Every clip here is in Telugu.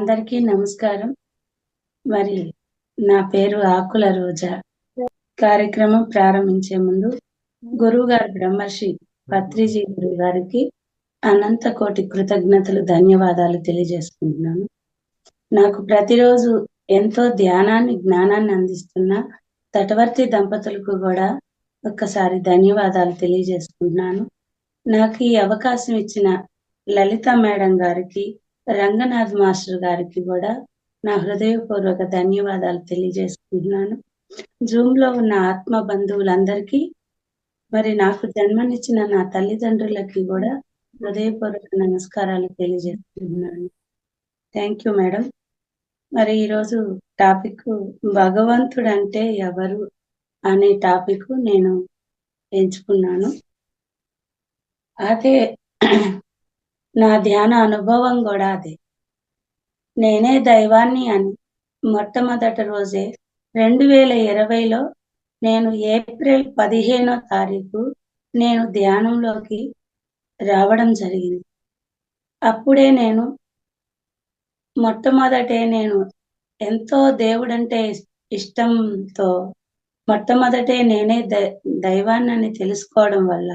అందరికీ నమస్కారం. మరి నా పేరు ఆకుల రోజా. కార్యక్రమం ప్రారంభించే ముందు గురువుగారు బ్రహ్మర్షి పత్రిజీ గురువు గారికి అనంత కోటి కృతజ్ఞతలు, ధన్యవాదాలు తెలియజేసుకుంటున్నాను. నాకు ప్రతిరోజు ఎంతో ధ్యానాన్ని, జ్ఞానాన్ని అందిస్తున్న తటవర్తి దంపతులకు కూడా ఒక్కసారి ధన్యవాదాలు తెలియజేసుకుంటున్నాను. నాకు ఈ అవకాశం ఇచ్చిన లలిత మేడం గారికి, రంగనాథ్ మాస్టర్ గారికి కూడా నా హృదయపూర్వక ధన్యవాదాలు తెలియజేసుకుంటున్నాను. జూమ్ లో ఉన్న ఆత్మ బంధువులందరికీ, మరి నాకు జన్మనిచ్చిన నా తల్లిదండ్రులకి కూడా హృదయపూర్వక నమస్కారాలు తెలియజేస్తున్నాను. Thank you madam. మరి ఈరోజు టాపిక్ భగవంతుడు అంటే ఎవరు అనే టాపిక్ నేను ఎంచుకున్నాను. అదే నా ధ్యాన అనుభవం కూడా అదే. నేనే దైవాన్ని అని మొట్టమొదటి రోజే 2020లో నేను ఏప్రిల్ 15వ తారీఖు నేను ధ్యానంలోకి రావడం జరిగింది. అప్పుడే నేను నేను ఎంతో దేవుడంటే ఇష్టంతో మొట్టమొదటే నేనే దైవాన్ని తెలుసుకోవడం వల్ల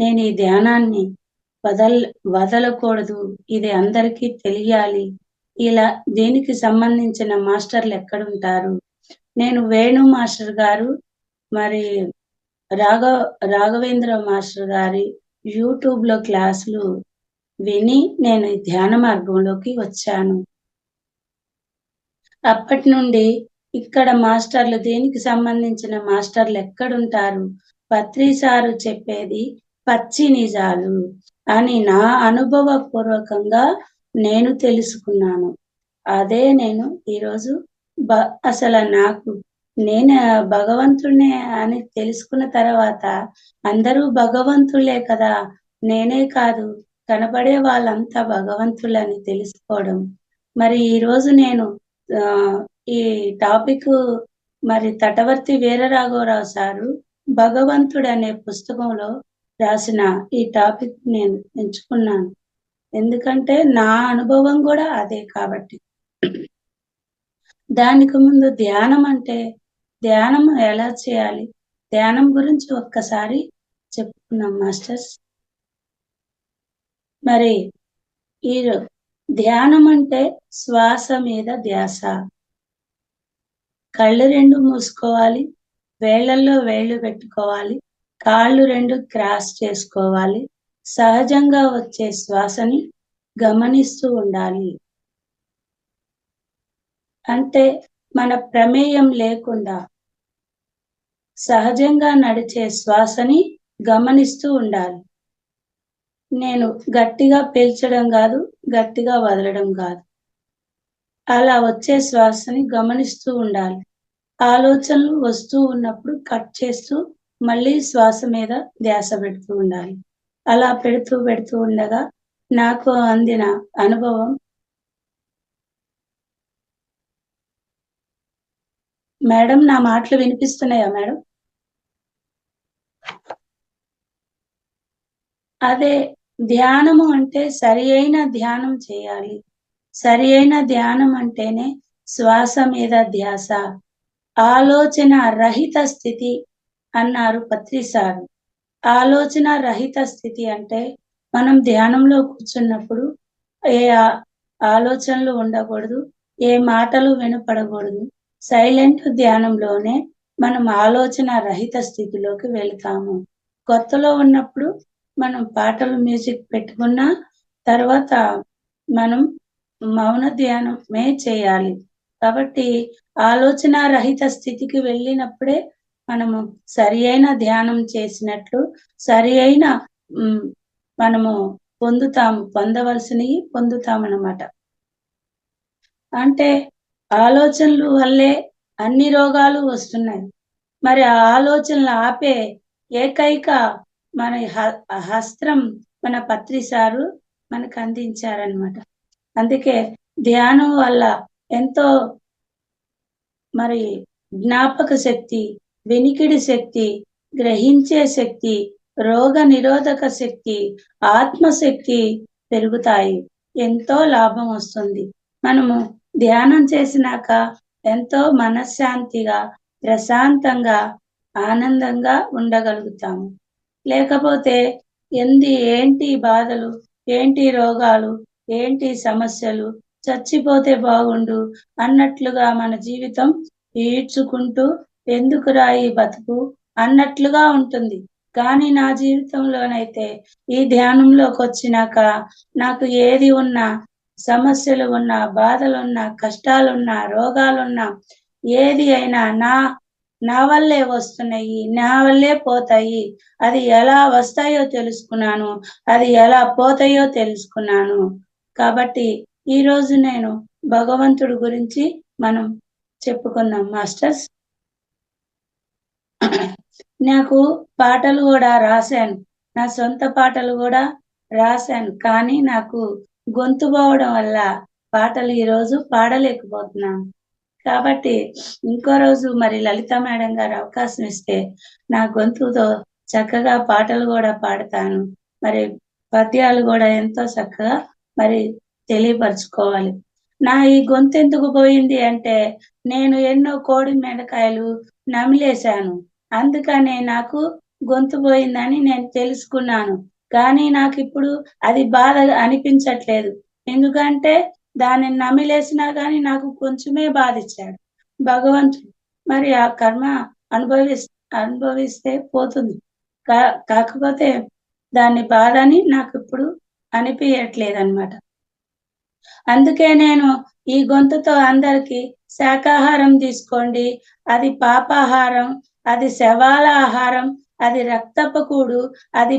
నేను ఈ ధ్యానాన్ని వదలకూడదు, ఇది అందరికీ తెలియాలి. ఇలా దీనికి సంబంధించిన మాస్టర్లు ఎక్కడుంటారు? నేను వేణు మాస్టర్ గారు, మరి రాఘవేంద్ర మాస్టర్ గారి యూట్యూబ్ లో క్లాసులు విని నేను ఈ ధ్యాన మార్గంలోకి వచ్చాను. అప్పటి నుండి ఇక్కడ మాస్టర్లు, దీనికి సంబంధించిన మాస్టర్లు ఎక్కడుంటారు? పత్రి సారు చెప్పేది పచ్చి నిజాలు అని నా అనుభవ పూర్వకంగా నేను తెలుసుకున్నాను. అదే నేను ఈరోజు అసలు నాకు నేను భగవంతుడినే అని తెలుసుకున్న తర్వాత అందరూ భగవంతులే కదా, నేనే కాదు, కనపడే వాళ్ళంతా భగవంతులని తెలుసుకోవడం. మరి ఈరోజు నేను ఈ టాపిక్ మరి తటవర్తి వీరరాఘవరావు సారు భగవంతుడు అనే పుస్తకంలో రాసిన ఈ టాపిక్ నేను ఎంచుకున్నాను. ఎందుకంటే నా అనుభవం కూడా అదే కాబట్టి. దానికి ముందు ధ్యానం ఎలా చేయాలి, ధ్యానం గురించి ఒక్కసారి చెప్పుకున్నాం మాస్టర్స్. మరి ఈ ధ్యానం అంటే శ్వాస మీద ధ్యాస. కళ్ళు రెండు మూసుకోవాలి, వేళ్లలో వేళ్లు పెట్టుకోవాలి, కాళ్ళు రెండు క్రాస్ చేసుకోవాలి, సహజంగా వచ్చే శ్వాసని గమనిస్తూ ఉండాలి. అంటే మన ప్రమేయం లేకుండా సహజంగా నడిచే శ్వాసని గమనిస్తూ ఉండాలి. నేను గట్టిగా పీల్చడం కాదు, గట్టిగా వదలడం కాదు, అలా వచ్చే శ్వాసని గమనిస్తూ ఉండాలి. ఆలోచనలు వస్తూ ఉన్నప్పుడు కట్ చేస్తూ మళ్ళీ శ్వాస మీద ధ్యాస పెడుతూ ఉండాలి. అలా పెడుతూ ఉండగా నాకు అందిన అనుభవం. మేడం, నా మాటలు వినిపిస్తున్నాయా మేడం? అదే ధ్యానము అంటే సరి అయిన ధ్యానం చేయాలి. సరి అయిన ధ్యానం అంటేనే శ్వాస మీద ధ్యాస, ఆలోచన రహిత స్థితి అన్నారు పత్రి సారు. ఆలోచన రహిత స్థితి అంటే మనం ధ్యానంలో కూర్చున్నప్పుడు ఏ ఆలోచనలు ఉండకూడదు, ఏ మాటలు వినపడకూడదు. సైలెంట్ ధ్యానంలోనే మనం ఆలోచన రహిత స్థితిలోకి వెళతాము. కొత్తలో ఉన్నప్పుడు మనం పాటలు, మ్యూజిక్ పెట్టుకున్న తర్వాత మనం మౌన ధ్యానమే చేయాలి. కాబట్టి ఆలోచన రహిత స్థితికి వెళ్ళినప్పుడే మనము సరి అయిన ధ్యానం చేసినట్లు, సరి అయిన మనము పొందవలసినవి పొందుతామన్నమాట. అంటే ఆలోచనలు వల్లే అన్ని రోగాలు వస్తున్నాయి. మరి ఆ ఆలోచనలు ఆపే ఏకైక మన హస్త్రం మన పత్రి సారు మనకు అందించారనమాట. అందుకే ధ్యానం వల్ల ఎంతో మరి జ్ఞాపక శక్తి, వినికిడి శక్తి, గ్రహించే శక్తి, రోగ నిరోధక శక్తి, ఆత్మశక్తి పెరుగుతాయి. ఎంతో లాభం వస్తుంది. మనము ధ్యానం చేసినాక ఎంతో మనశ్శాంతిగా, ప్రశాంతంగా, ఆనందంగా ఉండగలుగుతాము. లేకపోతే ఏంటి బాధలు, ఏంటి రోగాలు, ఏంటి సమస్యలు, చచ్చిపోతే బాగుండు అన్నట్లుగా మన జీవితం ఈడ్చుకుంటూ ఎందుకురా ఈ బతుకు అన్నట్లుగా ఉంటుంది. కానీ నా జీవితంలోనైతే ఈ ధ్యానంలోకొచ్చినాక నాకు ఏది ఉన్నా, సమస్యలు ఉన్నా, బాధలున్నా, కష్టాలున్నా, రోగాలున్నా, ఏది అయినా నా వల్లే వస్తున్నాయి, నా వల్లే పోతాయి. అది ఎలా వస్తాయో తెలుసుకున్నాను. అది ఎలా పోతాయో తెలుసుకున్నాను. కాబట్టి ఈరోజు నేను భగవంతుడి గురించి మనం చెప్పుకుందాం మాస్టర్స్. నాకు పాటలు గూడా రాశాను. నా సొంత పాటలు గూడా రాశాను. కానీ నాకు గొంతు పోవడం వల్ల పాటలు ఈరోజు పాడలేకపోతున్నాను. కాబట్టి ఇంకో రోజు మరి లలిత మేడం గారు అవకాశం ఇస్తే నా గొంతుతో చక్కగా పాటలు గూడా పాడతాను. మరి పద్యాలు గూడా ఎంతో చక్కగా మరి తెలియపరుచుకోవాలి. నా ఈ గొంతెందుకు పోయింది అంటే నేను ఎన్నో కోడి మెడకాయలు నమిలేశాను. అందుకనే నాకు గొంతు పోయిందని నేను తెలుసుకున్నాను. కానీ నాకిప్పుడు అది బాధ అనిపించట్లేదు. ఎందుకంటే దానిని నమిలేసినా గాని నాకు కొంచెమే బాధిచ్చాడు భగవంతుడు. మరి ఆ కర్మ అనుభవిస్తే పోతుంది. కాకపోతే దాని బాధని నాకిప్పుడు అనిపియట్లేదనమాట. అందుకే నేను ఈ గొంతుతో అందరికి శాకాహారం తీసుకోండి, అది పాపాహారం, అది శవాల ఆహారం, అది రక్తపు కూడు, అది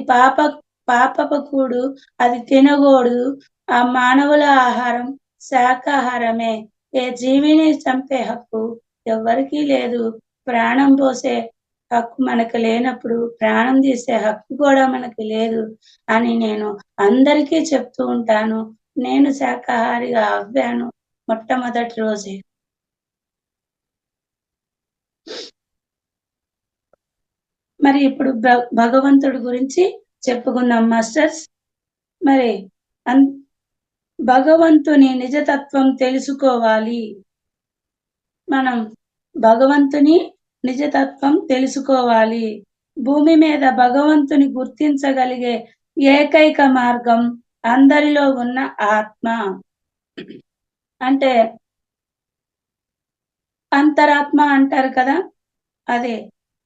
పాపపు కూడు, అది తినకూడదు. ఆ మానవుల ఆహారం శాకాహారమే. ఏ జీవిని చంపే హక్కు ఎవ్వరికీ లేదు. ప్రాణం పోసే హక్కు మనకు లేనప్పుడు ప్రాణం తీసే హక్కు కూడా మనకు లేదు అని నేను అందరికీ చెప్తూ ఉంటాను. నేను శాకాహారిగా అవ్వాను మొట్టమొదటి రోజే. మరి ఇప్పుడు భగవంతుడి గురించి చెప్పుకుందాం మాస్టర్స్. మరి భగవంతుని నిజతత్వం తెలుసుకోవాలి. మనం భగవంతుని నిజతత్వం తెలుసుకోవాలి. భూమి మీద భగవంతుని గుర్తించగలిగే ఏకైక మార్గం అందరిలో ఉన్న ఆత్మ. అంటే అంతరాత్మ అంటారు కదా, అదే.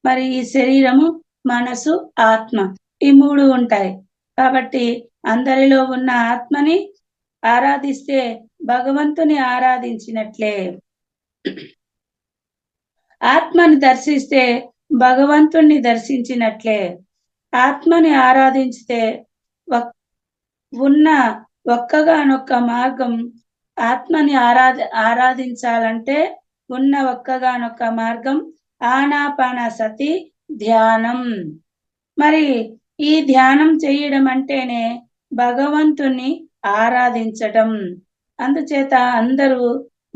మరి ఈ శరీరము, మనసు, ఆత్మ ఈ 3 ఉంటాయి. కాబట్టి అందరిలో ఉన్న ఆత్మని ఆరాధిస్తే భగవంతుని ఆరాధించినట్లే. ఆత్మని దర్శిస్తే భగవంతుణ్ణి దర్శించినట్లే. ఆత్మని ఆరాధించితే ఉన్న ఒక్కగానొక్క మార్గం ఆత్మని ఆరాధించాలంటే ఉన్న ఒక్కగానొక్క మార్గం ఆనాపానసతి ధ్యానం. మరి ఈ ధ్యానం చేయడం అంటేనే భగవంతుని ఆరాధించటం. అందుచేత అందరూ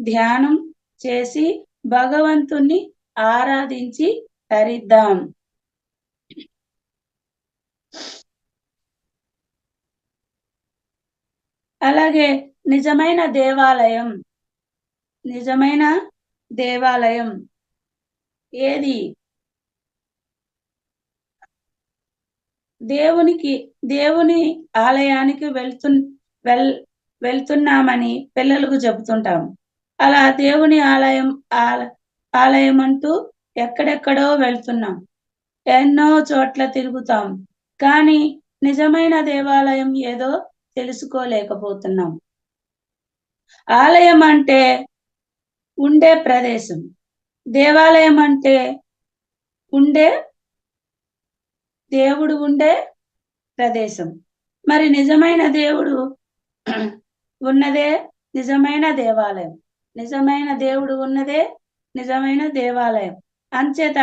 ధ్యానం చేసి భగవంతుని ఆరాధించి తరిద్దాం. అలాగే నిజమైన దేవాలయం ఏది? దేవుని ఆలయానికి వెళ్తున్నామని పిల్లలకు చెబుతుంటాం. అలా దేవుని ఆలయం అంటూ ఎక్కడెక్కడో వెళ్తున్నాం, ఎన్నో చోట్ల తిరుగుతాం. కానీ నిజమైన దేవాలయం ఏదో తెలుసుకోలేకపోతున్నాం. ఆలయం అంటే ఉండే ప్రదేశం, దేవాలయం అంటే దేవుడు ఉండే ప్రదేశం. మరి నిజమైన దేవుడు ఉన్నదే నిజమైన దేవాలయం. నిజమైన దేవుడు ఉన్నదే నిజమైన దేవాలయం. అంచేత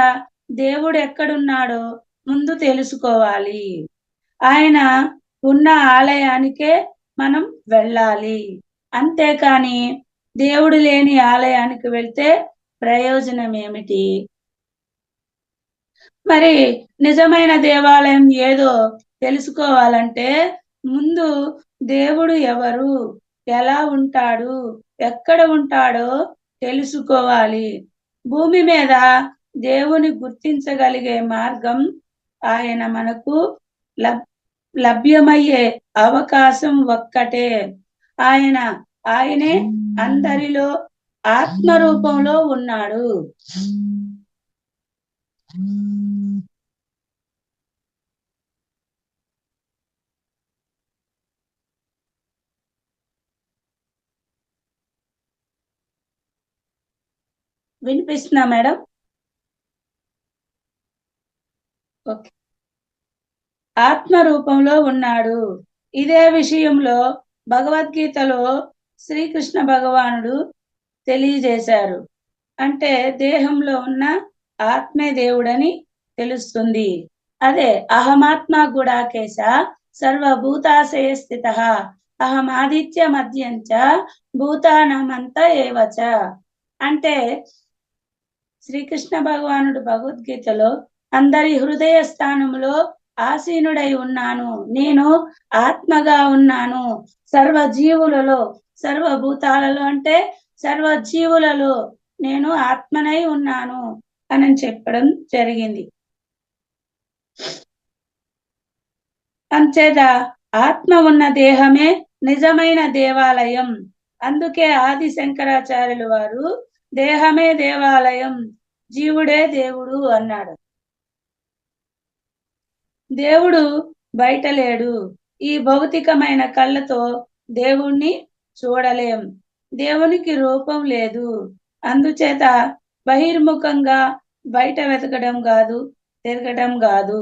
దేవుడు ఎక్కడున్నాడో ముందు తెలుసుకోవాలి. ఆయన ఉన్న ఆలయానికే మనం వెళ్ళాలి. అంతేకాని దేవుడు లేని ఆలయానికి వెళ్తే ప్రయోజనం ఏమిటి? మరి నిజమైన దేవాలయం ఏదో తెలుసుకోవాలంటే ముందు దేవుడు ఎవరు, ఎలా ఉంటాడు, ఎక్కడ ఉంటాడో తెలుసుకోవాలి. భూమి మీద దేవుని గుర్తించగలిగే మార్గం ఆయన మనకు లభ్యమయ్యే అవకాశం ఒక్కటే. ఆయనే అందరిలో ఆత్మ రూపంలో ఉన్నాడు. వినిపిస్తుందా మేడం? ఓకే. ఆత్మ రూపంలో ఉన్నాడు. ఇదే విషయంలో భగవద్గీతలో శ్రీకృష్ణ భగవానుడు తెలియజేశారు. అంటే దేహంలో ఉన్న ఆత్మే దేవుడని తెలుస్తుంది. అదే అహమాత్మ గుడాకేశ సర్వభూతాశయ స్థిత అహం ఆదిత్య మధ్యంచ భూతానామంత ఏవచ. అంటే శ్రీకృష్ణ భగవానుడు భగవద్గీతలో అందరి హృదయ స్థానంలో ఆసీనుడై ఉన్నాను, నేను ఆత్మగా ఉన్నాను, సర్వజీవులలో సర్వభూతాలలో అంటే సర్వజీవులలో నేను ఆత్మనై ఉన్నాను అని చెప్పడం జరిగింది. అంచేత ఆత్మ ఉన్న దేహమే నిజమైన దేవాలయం. అందుకే ఆది శంకరాచార్యులు వారు దేహమే దేవాలయం, జీవుడే దేవుడు అన్నాడు. దేవుడు బయట లేడు. ఈ భౌతికమైన కళ్ళతో దేవుణ్ణి చూడలేం. దేవునికి రూపం లేదు. అందుచేత బహిర్ముఖంగా బయట వెతకడం కాదు, తిరగడం కాదు,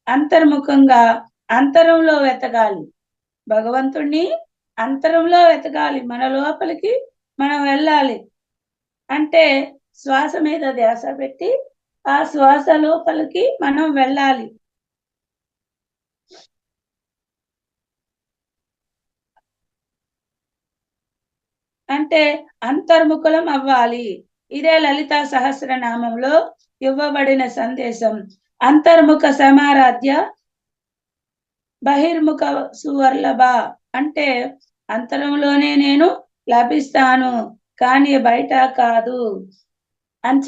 అంతర్ముఖంగా అంతరంలో వెతకాలి. భగవంతుణ్ణి అంతరంలో వెతకాలి. మన లోపలికి మనం వెళ్ళాలి. అంటే శ్వాస మీద ధ్యాస పెట్టి ఆ శ్వాస లోపలికి మనం వెళ్ళాలి. అంటే అంతర్ముఖులం అవ్వాలి. ఇదే లలిత సహస్రనామంలో ఇవ్వబడిన సందేశం. అంతర్ముఖ సమారాధ్య బహిర్ముఖ సువర్లభ. అంటే అంతరంలోనే నేను లభిస్తాను, కానీ బయట కాదు అని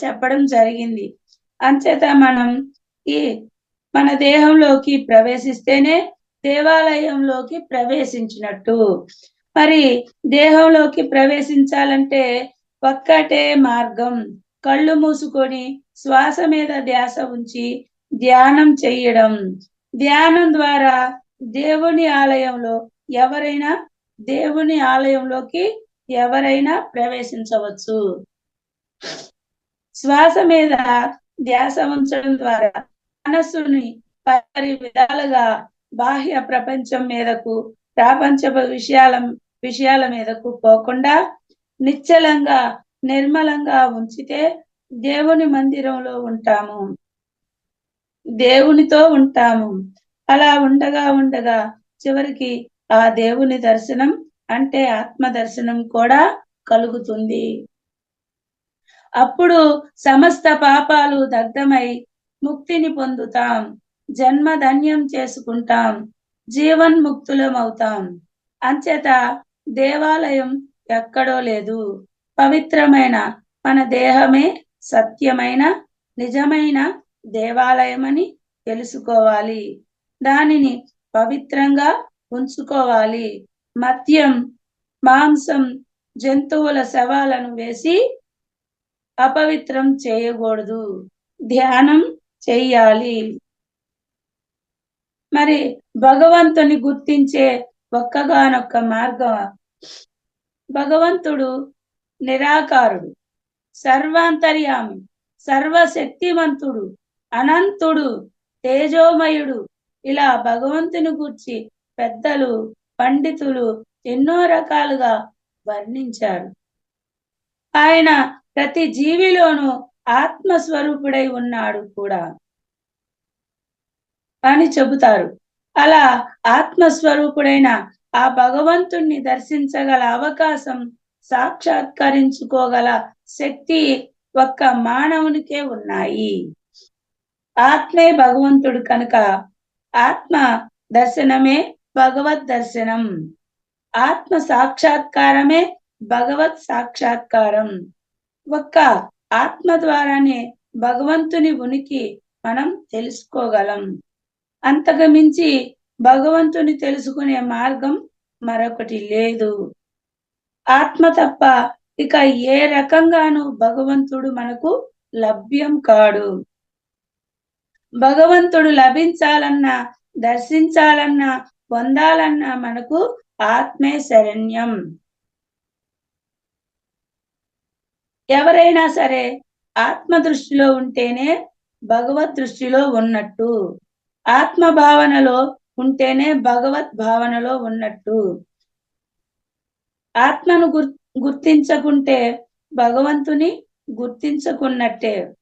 చెప్పడం జరిగింది. అంచేత మనం ఈ మన దేహంలోకి ప్రవేశిస్తేనే దేవాలయంలోకి ప్రవేశించినట్టు. మరి దేహంలోకి ప్రవేశించాలంటే ఒక్కటే మార్గం. కళ్ళు మూసుకొని శ్వాస మీద ధ్యాస ఉంచి ధ్యానం చెయ్యడం. ధ్యానం ద్వారా దేవుని ఆలయంలోకి ఎవరైనా ప్రవేశించవచ్చు. శ్వాస మీద ధ్యాస ఉంచడం ద్వారా మనస్సుని పరి విధాలుగా బాహ్య ప్రపంచం మీదకు, ప్రాపంచపు విషయాల మీదకు పోకుండా నిశ్చలంగా నిర్మలంగా ఉంచితే దేవుని మందిరంలో ఉంటాము, దేవునితో ఉంటాము. అలా ఉండగా చివరికి ఆ దేవుని దర్శనం అంటే ఆత్మ దర్శనం కూడా కలుగుతుంది. అప్పుడు సమస్త పాపాలు దగ్ధమై ముక్తిని పొందుతాం, జన్మధన్యం చేసుకుంటాం, జీవన్ముక్తులం అవుతాం. అంచేత దేవాలయం ఎక్కడో లేదు. పవిత్రమైన మన దేహమే సత్యమైన నిజమైన దేవాలయమని తెలుసుకోవాలి. దానిని పవిత్రంగా ఉంచుకోవాలి. మద్యం, మాంసం, జంతువుల శవాలను వేసి అపవిత్రం చేయకూడదు. ధ్యానం చెయ్యాలి. మరి భగవంతుని గుర్తించే ఒక్కగానొక్క మార్గం. భగవంతుడు నిరాకారుడు, సర్వాంతర్యామి, సర్వశక్తిమంతుడు, అనంతుడు, తేజోమయుడు. ఇలా భగవంతుని గురించి పెద్దలు పండితులు ఎన్నో రకాలుగా వర్ణించారు. ఆయన ప్రతి జీవిలోనూ ఆత్మస్వరూపుడై ఉన్నాడు కూడా అని చెబుతారు. అలా ఆత్మస్వరూపుడైన ఆ భగవంతుణ్ణి దర్శించగల అవకాశం, సాక్షాత్కరించుకోగల శక్తి ఒక్క మానవునికే ఉన్నాయి. ఆత్మే భగవంతుడు కనుక ఆత్మ దర్శనమే భగవద్ దర్శనం. ఆత్మ సాక్షాత్కారమే భగవత్ సాక్షాత్కారం. ఒక్క ఆత్మ ద్వారానే భగవంతుని ఉనికి మనం తెలుసుకోగలం. అంతకు మించి భగవంతుని తెలుసుకునే మార్గం మరొకటి లేదు. ఆత్మ తప్ప ఇక ఏ రకంగానూ భగవంతుడు మనకు లభ్యం కాడు. భగవంతుడు లభించాలన్నా, దర్శించాలన్నా, పొందాలన్నా మనకు ఆత్మే శరణ్యం. ఎవరైనా సరే ఆత్మ దృష్టిలో ఉంటేనే భగవత్ దృష్టిలో ఉన్నట్టు. ఆత్మ భావనలో ఉంటేనే భగవత్ భావనలో ఉన్నట్టు. ఆత్మను గుర్తించకుంటే భగవంతుని గుర్తించుకున్నట్టే.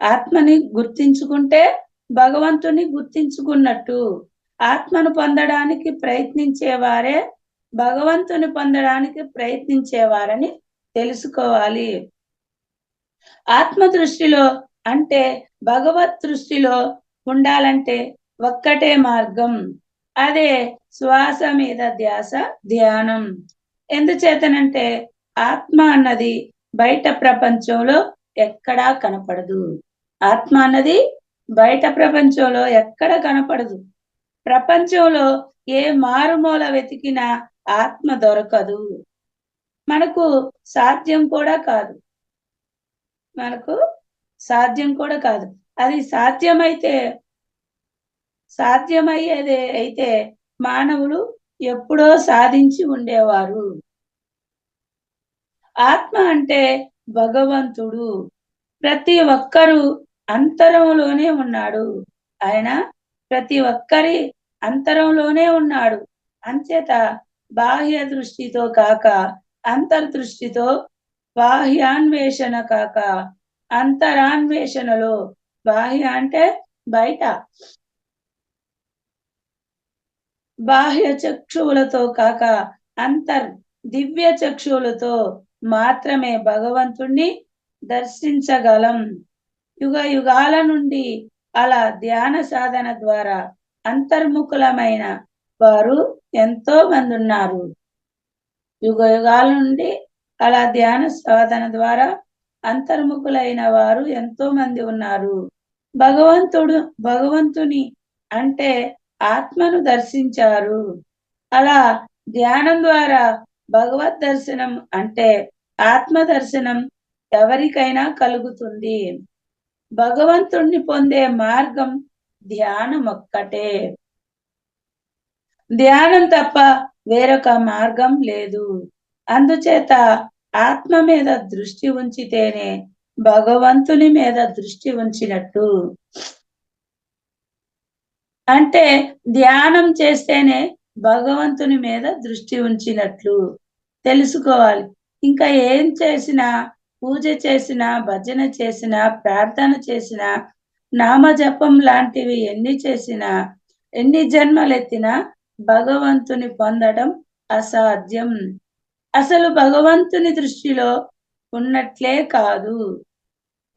ఆత్మని గుర్తించుకుంటే భగవంతుని గుర్తించుకున్నట్టు. ఆత్మను పొందడానికి ప్రయత్నించేవారే భగవంతుని పొందడానికి ప్రయత్నించేవారని తెలుసుకోవాలి. ఆత్మ దృష్టిలో అంటే భగవత్ దృష్టిలో ఉండాలంటే ఒక్కటే మార్గం, అదే శ్వాస మీద ధ్యాస, ధ్యానం. ఎందుచేతనంటే ఆత్మ అన్నది బయట ప్రపంచంలో ఎక్కడా కనపడదు. ఆత్మ అన్నది బయట ప్రపంచంలో ఎక్కడ కనపడదు. ప్రపంచంలో ఏ మారుమూల వెతికినా ఆత్మ దొరకదు. మనకు సాధ్యం కూడా కాదు. అది సాధ్యమయ్యేదే అయితే మానవులు ఎప్పుడో సాధించి ఉండేవారు. ఆత్మ అంటే భగవంతుడు. ప్రతి ఒక్కరూ అంతరంలోనే ఉన్నాడు. ఆయన ప్రతి ఒక్కరి అంతరంలోనే ఉన్నాడు. అంచేత బాహ్య దృష్టితో కాక అంతర్దృష్టితో, బాహ్యాన్వేషణ కాక అంతరాన్వేషణలో, బాహ్య అంటే బయట, బాహ్య చక్షువులతో కాక దివ్య చక్షువులతో మాత్రమే భగవంతుణ్ణి దర్శించగలం. యుగ యుగాల నుండి అలా ధ్యాన సాధన ద్వారా అంతర్ముఖులమైన వారు ఎంతో మంది ఉన్నారు. యుగ యుగాల నుండి అలా ధ్యాన సాధన ద్వారా అంతర్ముఖులైన వారు ఎంతో మంది ఉన్నారు. భగవంతుని అంటే ఆత్మను దర్శించారు. అలా ధ్యానం ద్వారా భగవద్ దర్శనం అంటే ఆత్మ దర్శనం ఎవరికైనా కలుగుతుంది. భగవంతుణ్ణి పొందే మార్గం ధ్యానం ఒక్కటే. ధ్యానం తప్ప వేరొక మార్గం లేదు. అందుచేత ఆత్మ మీద దృష్టి ఉంచితేనే భగవంతుని మీద దృష్టి ఉంచినట్టు. అంటే ధ్యానం చేస్తేనే భగవంతుని మీద దృష్టి ఉంచినట్లు తెలుసుకోవాలి. ఇంకా ఏం చేసినా, పూజ చేసినా, భజన చేసినా, ప్రార్థన చేసినా, నామజపం లాంటివి ఎన్ని చేసినా, ఎన్ని జన్మలెత్తినా భగవంతుని పొందడం అసాధ్యం. అసలు భగవంతుని దృష్టిలో ఉన్నట్లే కాదు.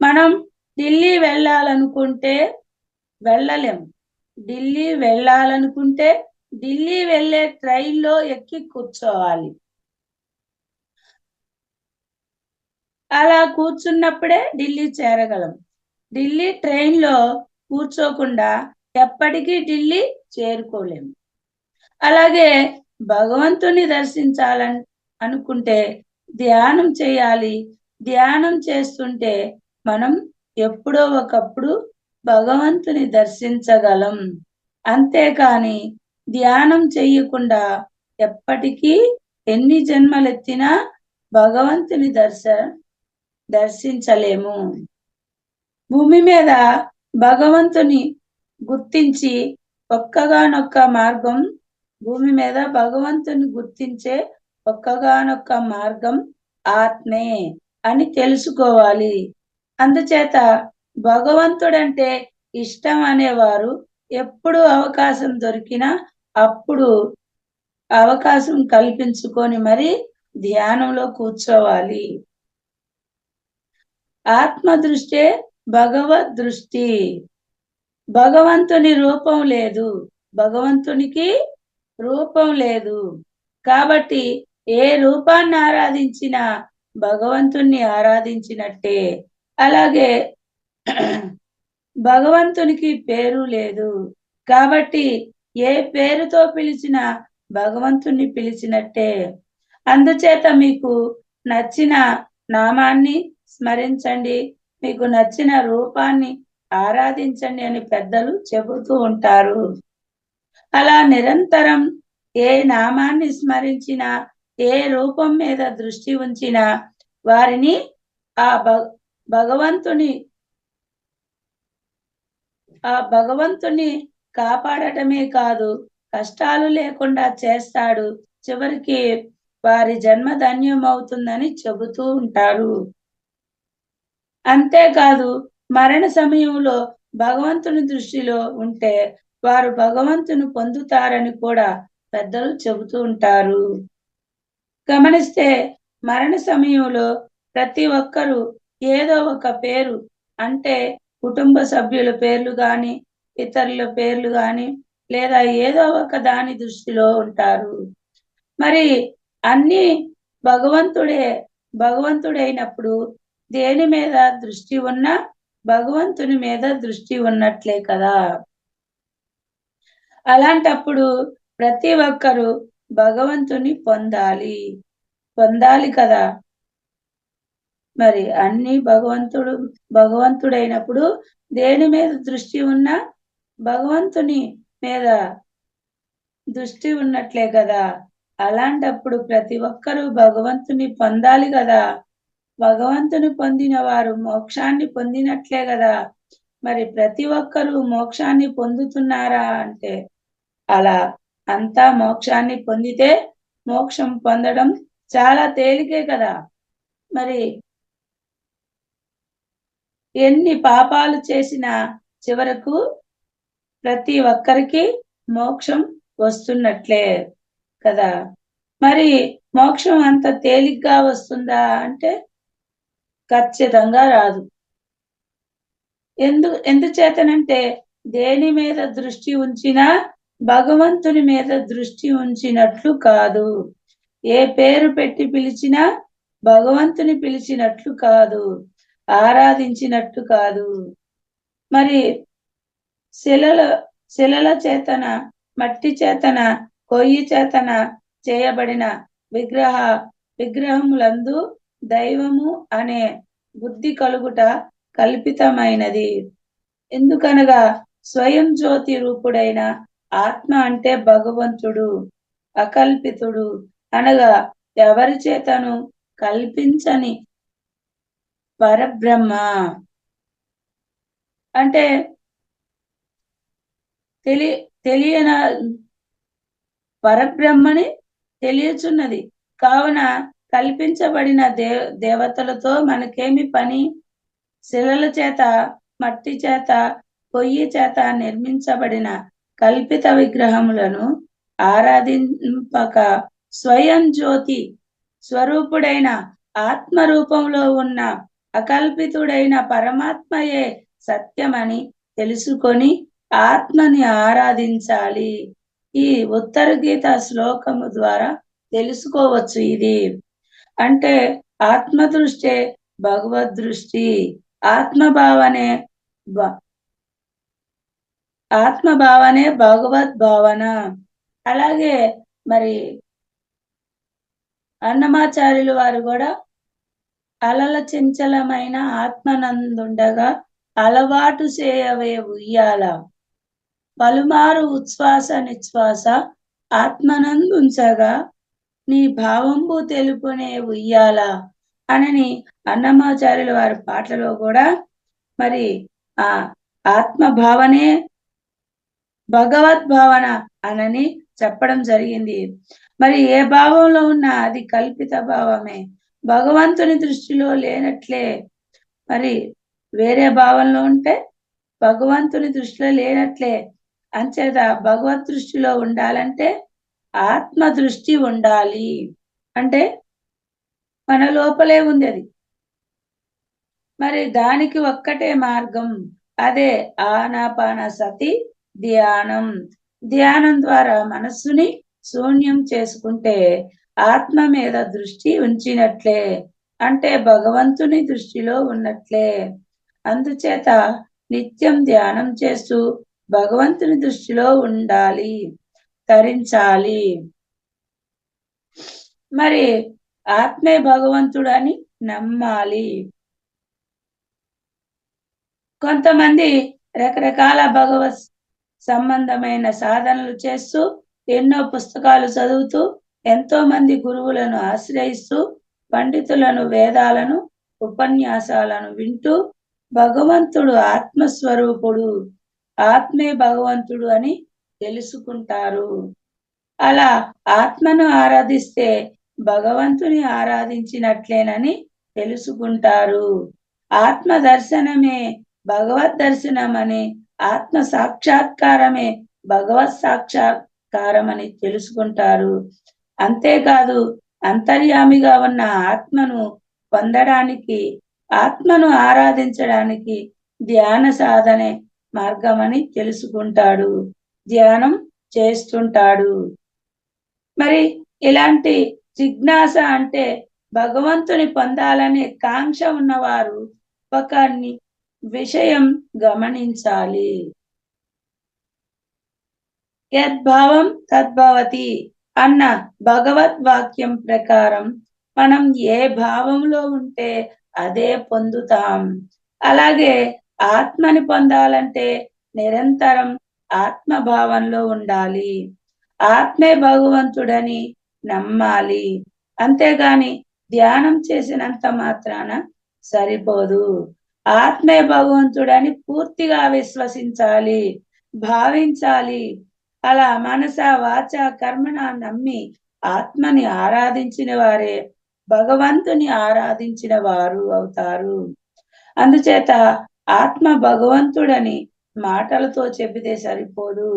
మనం ఢిల్లీ వెళ్ళాలనుకుంటే వెళ్ళలేం. ఢిల్లీ వెళ్ళాలనుకుంటే ఢిల్లీ వెళ్ళే ట్రైన్లో ఎక్కి కూర్చోవాలి. అలా కూర్చున్నప్పుడే ఢిల్లీ చేరగలం. ఢిల్లీ ట్రైన్లో కూర్చోకుండా ఎప్పటికీ ఢిల్లీ చేరుకోలేము. అలాగే భగవంతుని దర్శించాలని అనుకుంటే ధ్యానం చేయాలి. ధ్యానం చేస్తుంటే మనం ఎప్పుడో ఒకప్పుడు భగవంతుని దర్శించగలం. అంతేకాని ధ్యానం చెయ్యకుండా ఎప్పటికీ ఎన్ని జన్మలెత్తినా భగవంతుని దర్శించలేము. భూమి మీద భగవంతుని గుర్తించి ఒక్కగానొక్క మార్గం, భూమి మీద భగవంతుని గుర్తించే ఒక్కగానొక్క మార్గం ఆత్మే అని తెలుసుకోవాలి. అందుచేత భగవంతుడంటే ఇష్టం అనేవారు ఎప్పుడు అవకాశం దొరికినా అప్పుడు అవకాశం కల్పించుకొని మరి ధ్యానంలో కూర్చోవాలి. ఆత్మ దృష్టే భగవద్ దృష్టి. భగవంతునికి రూపం లేదు. భగవంతునికి రూపం లేదు. భగవంతుని దర్శనం అంటే భగవంతుని దర్శనం. భగవంతునికి రూపం లేదు. కాబట్టి ఏ రూపాన్ని ఆరాధించినా భగవంతుణ్ణి ఆరాధించినట్టే. అలాగే భగవంతునికి పేరు లేదు. కాబట్టి ఏ పేరుతో పిలిచినా భగవంతుణ్ణి పిలిచినట్టే. అందుచేత మీకు నచ్చిన నామాన్ని స్మరించండి, మీకు నచ్చిన రూపాన్ని ఆరాధించండి అని పెద్దలు చెబుతూ ఉంటారు. అలా నిరంతరం ఏ నామాన్ని స్మరించినా, ఏ రూపం మీద దృష్టి ఉంచినా వారిని ఆ భగవంతుని కాపాడటమే కాదు, కష్టాలు లేకుండా చేస్తాడు. చివరికి వారి జన్మ ధన్యమవుతుందని చెబుతూ ఉంటారు. అంతేకాదు మరణ సమయంలో భగవంతుని దృష్టిలో ఉంటే వారు భగవంతుని పొందుతారని కూడా పెద్దలు చెబుతూ ఉంటారు. గమనిస్తే మరణ సమయంలో ప్రతి ఒక్కరూ ఏదో ఒక పేరు, అంటే కుటుంబ సభ్యుల పేర్లు గాని, ఇతరుల పేర్లు గాని, లేదా ఏదో ఒక దాని దృష్టిలో ఉంటారు. మరి అన్ని భగవంతుడైనప్పుడు దేని మీద దృష్టి ఉన్నా భగవంతుని మీద దృష్టి ఉన్నట్లే కదా. అలాంటప్పుడు ప్రతి ఒక్కరూ భగవంతుని పొందాలి కదా. మరి అన్ని భగవంతుడైనప్పుడు దేని మీద దృష్టి ఉన్నా భగవంతుని మీద దృష్టి ఉన్నట్లే కదా. అలాంటప్పుడు ప్రతి ఒక్కరూ భగవంతుని పొందాలి కదా. భగవంతుని పొందిన వారు మోక్షాన్ని పొందినట్లే కదా. మరి ప్రతి ఒక్కరూ మోక్షాన్ని పొందుతున్నారా అంటే అలా అంతా మోక్షాన్ని పొందితే మోక్షం పొందడం చాలా తేలికే కదా. మరి ఎన్ని పాపాలు చేసినా చివరకు ప్రతి ఒక్కరికి మోక్షం వస్తున్నట్లే కదా. మరి మోక్షం అంత తేలిగ్గా వస్తుందా అంటే ఖచ్చితంగా రాదు. ఎందుచేతనంటే దేని మీద దృష్టి ఉంచినా భగవంతుని మీద దృష్టి ఉంచినట్లు కాదు. ఏ పేరు పెట్టి పిలిచినా భగవంతుని పిలిచినట్లు కాదు, ఆరాధించినట్టు కాదు. మరి శిలల చేతన, మట్టి చేతన, కొయ్యి చేతన చేయబడిన విగ్రహములందు దైవము అనే బుద్ధి కలుగుట కల్పితమైనది. ఎందుకనగా స్వయం జ్యోతి రూపుడైన ఆత్మ అంటే భగవంతుడు అకల్పితుడు, అనగా ఎవరి చేతను కల్పించని పరబ్రహ్మ. అంటే తెలియన పరబ్రహ్మని తెలియచున్నది కావున కల్పించబడిన దేవతలతో మనకేమి పని. శిలల చేత, మట్టి చేత, పొయ్యి చేత నిర్మించబడిన కల్పిత విగ్రహములను ఆరాధింపక స్వయం జ్యోతి స్వరూపుడైన ఆత్మ రూపంలో ఉన్న అకల్పితుడైన పరమాత్మయే సత్యమని తెలుసుకొని ఆత్మని ఆరాధించాలి. ఈ ఉత్తర గీత శ్లోకము ద్వారా తెలుసుకోవచ్చు. ఇది అంటే ఆత్మదృష్టే భగవద్దృష్టి, ఆత్మభావనే భగవద్భావన. అలాగే మరి అన్నమాచార్యులు వారు కూడా అలల చంచలమైన ఆత్మనందుండగా అలవాటు చేయవే ఉయ్యాల, పలుమారు ఉచ్ఛ్వాస నిశ్వాస ఆత్మనందుంచగా నీ భావంబు తెలుపునే ఉయ్యాల అని అన్నమాచార్యుల వారి పాటలో కూడా మరి ఆ ఆత్మభావనే భగవద్భావన అనని చెప్పడం జరిగింది. మరి ఏ భావంలో ఉన్నా అది కల్పిత భావమే, భగవంతుని దృష్టిలో లేనట్లే. మరి వేరే భావంలో ఉంటే భగవంతుని దృష్టిలో లేనట్లే. అంచేత భగవద్ దృష్టిలో ఉండాలంటే ఆత్మ దృష్టి ఉండాలి. అంటే మన లోపలే ఉంది అది. మరి దానికి ఒక్కటే మార్గం, అదే ఆనాపాన సతి ధ్యానం. ధ్యానం ద్వారా మనస్సుని శూన్యం చేసుకుంటే ఆత్మ మీద దృష్టి ఉంచినట్లే, అంటే భగవంతుని దృష్టిలో ఉన్నట్లే. అందుచేత నిత్యం ధ్యానం చేస్తూ భగవంతుని దృష్టిలో ఉండాలి, తరించాలి. మరి ఆత్మే భగవంతుడు అని నమ్మాలి. కొంతమంది రకరకాల భగవత్ సంబంధమైన సాధనలు చేస్తూ, ఎన్నో పుస్తకాలు చదువుతూ, ఎంతో మంది గురువులను ఆశ్రయిస్తూ, పండితులను, వేదాలను, ఉపన్యాసాలను వింటూ భగవంతుడు ఆత్మస్వరూపుడు, ఆత్మే భగవంతుడు అని తెలుసుకుంటారు. అలా ఆత్మను ఆరాధిస్తే భగవంతుని ఆరాధించినట్లేనని తెలుసుకుంటారు. ఆత్మ దర్శనమే భగవద్ దర్శనమని, ఆత్మ సాక్షాత్కారమే భగవత్ సాక్షాత్కారం అని తెలుసుకుంటారు. అంతేకాదు అంతర్యామిగా ఉన్న ఆత్మను పొందడానికి, ఆత్మను ఆరాధించడానికి ధ్యాన సాధనే మార్గమని తెలుసుకుంటాడు, ధ్యానం చేస్తుంటాడు. మరి ఇలాంటి జిజ్ఞాస అంటే భగవంతుని పొందాలనే కాంక్ష ఉన్నవారు ఒక విషయం గమనించాలి. యద్భావం తద్భవతి అన్న భగవద్ వాక్యం ప్రకారం మనం ఏ భావంలో ఉంటే అదే పొందుతాం. అలాగే ఆత్మని పొందాలంటే నిరంతరం ఆత్మభావంలో ఉండాలి. ఆత్మే భగవంతుడని నమ్మాలి. అంతేగాని ధ్యానం చేసినంత మాత్రాన సరిపోదు. ఆత్మే భగవంతుడని పూర్తిగా విశ్వసించాలి, భావించాలి. అలా మనస వాచ కర్మణ నమ్మి ఆత్మని ఆరాధించిన వారే భగవంతుని ఆరాధించిన వారు అవుతారు. అందుచేత ఆత్మ భగవంతుడని మాటలతో చెబితే సరిపోదు,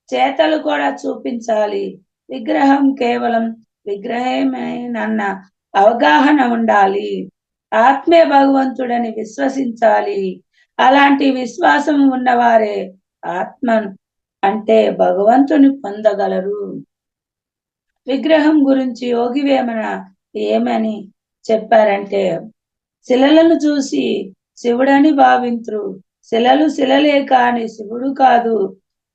చేతలు కూడా చూపించాలి. విగ్రహం కేవలం విగ్రహమేనన్న అవగాహన ఉండాలి. ఆత్మే భగవంతుడని విశ్వసించాలి. అలాంటి విశ్వాసం ఉన్నవారే ఆత్మను అంటే భగవంతుని పొందగలరు. విగ్రహం గురించి యోగి వేమన ఏమని చెప్పారంటే, శిలలను చూసి శివుడని భావింతురు, శిలలు శిలలే కాని శివుడు కాదు,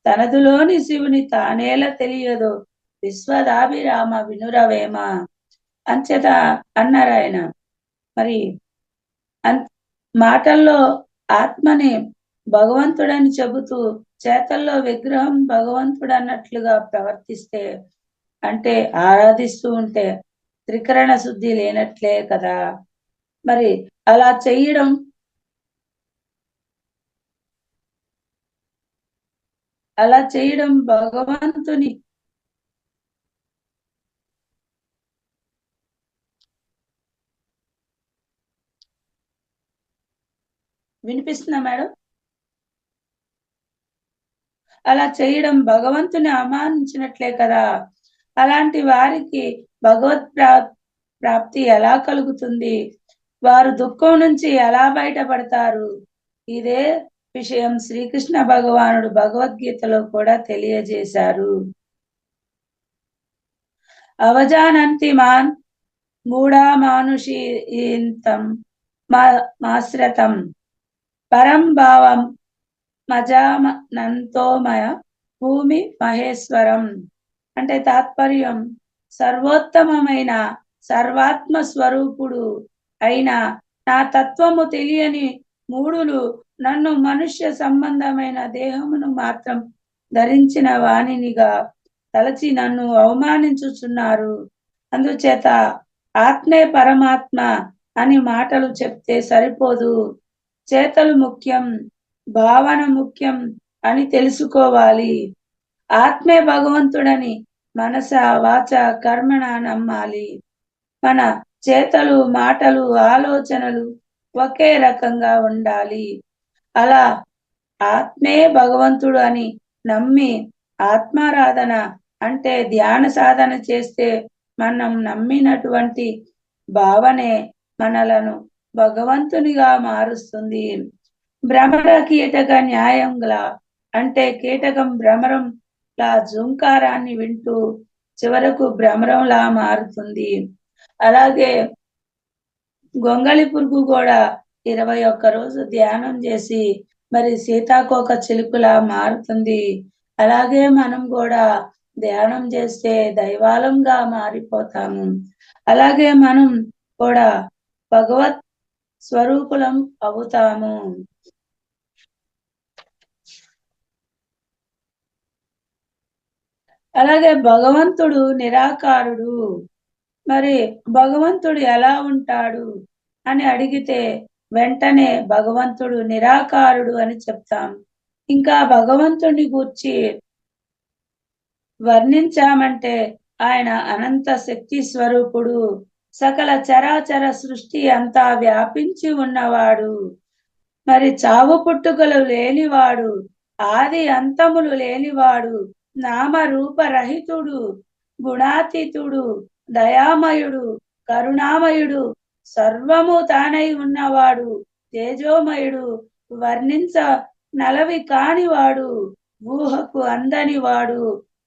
తనదులోని శివుని తానేల తెలియదు, విశ్వదాభిరామ వినురవేమ అంచేత అన్నారు ఆయన. మరి మాటల్లో ఆత్మని భగవంతుడని చెబుతూ చేతల్లో విగ్రహం భగవంతుడు అన్నట్లుగా ప్రవర్తిస్తే, అంటే ఆరాధిస్తూ ఉంటే త్రికరణ శుద్ధి లేనట్లే కదా. మరి అలా చెయ్యడం భగవంతుని వినిపిస్తుందా మేడం? అలా చేయడం భగవంతుని అవమానించినట్లే కదా. అలాంటి వారికి భగవత్ ప్రాప్తి ఎలా కలుగుతుంది? వారు దుఃఖం నుంచి ఎలా బయటపడతారు? ఇదే విషయం శ్రీకృష్ణ భగవానుడు భగవద్గీతలో కూడా తెలియజేశారు. అవజానంతి మాన్ మూఢా మానుషీంతం మాశ్రతం పరం భావం మజానంతోమయ భూమి మహేశ్వరం. అంటే తాత్పర్యం, సర్వోత్తమమైన సర్వాత్మ స్వరూపుడు అయిన నా తత్వము తెలియని మూఢులు నన్ను మనుష్య సంబంధమైన దేహమును మాత్రం ధరించిన వాణినిగా తలచి నన్ను అవమానించుచున్నారు. అందుచేత ఆత్మే పరమాత్మ అని మాటలు చెప్తే సరిపోదు, చేతలు ముఖ్యం, భావన ముఖ్యం అని తెలుసుకోవాలి. ఆత్మే భగవంతుడని మనస వాచ కర్మణ నమ్మాలి. మన చేతలు, మాటలు, ఆలోచనలు ఒకే రకంగా ఉండాలి. అలా ఆత్మే భగవంతుడు అని నమ్మి ఆత్మారాధన అంటే ధ్యాన సాధన చేస్తే మనం నమ్మినటువంటి భావనే మనలను భగవంతునిగా మారుస్తుంది. భ్రమర కీటక న్యాయంగా అంటే కీటకం భ్రమరంలా జుంకారాన్ని వింటూ చివరకు భ్రమరంలా మారుతుంది. అలాగే గొంగళి పురుగు కూడా 21 రోజు ధ్యానం చేసి మరి సీతాకోక చిలుకలా మారుతుంది. అలాగే మనం కూడా ధ్యానం చేస్తే దైవాలంగా మారిపోతాము. అలాగే మనం కూడా భగవత్ స్వరూపులం అవుతాము. అలాగే భగవంతుడు నిరాకారుడు. మరి భగవంతుడు ఎలా ఉంటాడు అని అడిగితే వెంటనే భగవంతుడు నిరాకారుడు అని చెప్తాం. ఇంకా భగవంతుడిని గూర్చి వర్ణించామంటే ఆయన అనంత శక్తి స్వరూపుడు, సకల చరాచర సృష్టి అంతా వ్యాపించి ఉన్నవాడు, మరి చావు పుట్టుకలు లేనివాడు, ఆది అంతములు లేనివాడు, నామరూపరహితుడు, గుణాతీతుడు, దయామయుడు, కరుణామయుడు, సర్వము తానై ఉన్నవాడు, తేజోమయుడు, వర్ణించ నలవి కానివాడు, ఊహకు అందనివాడు,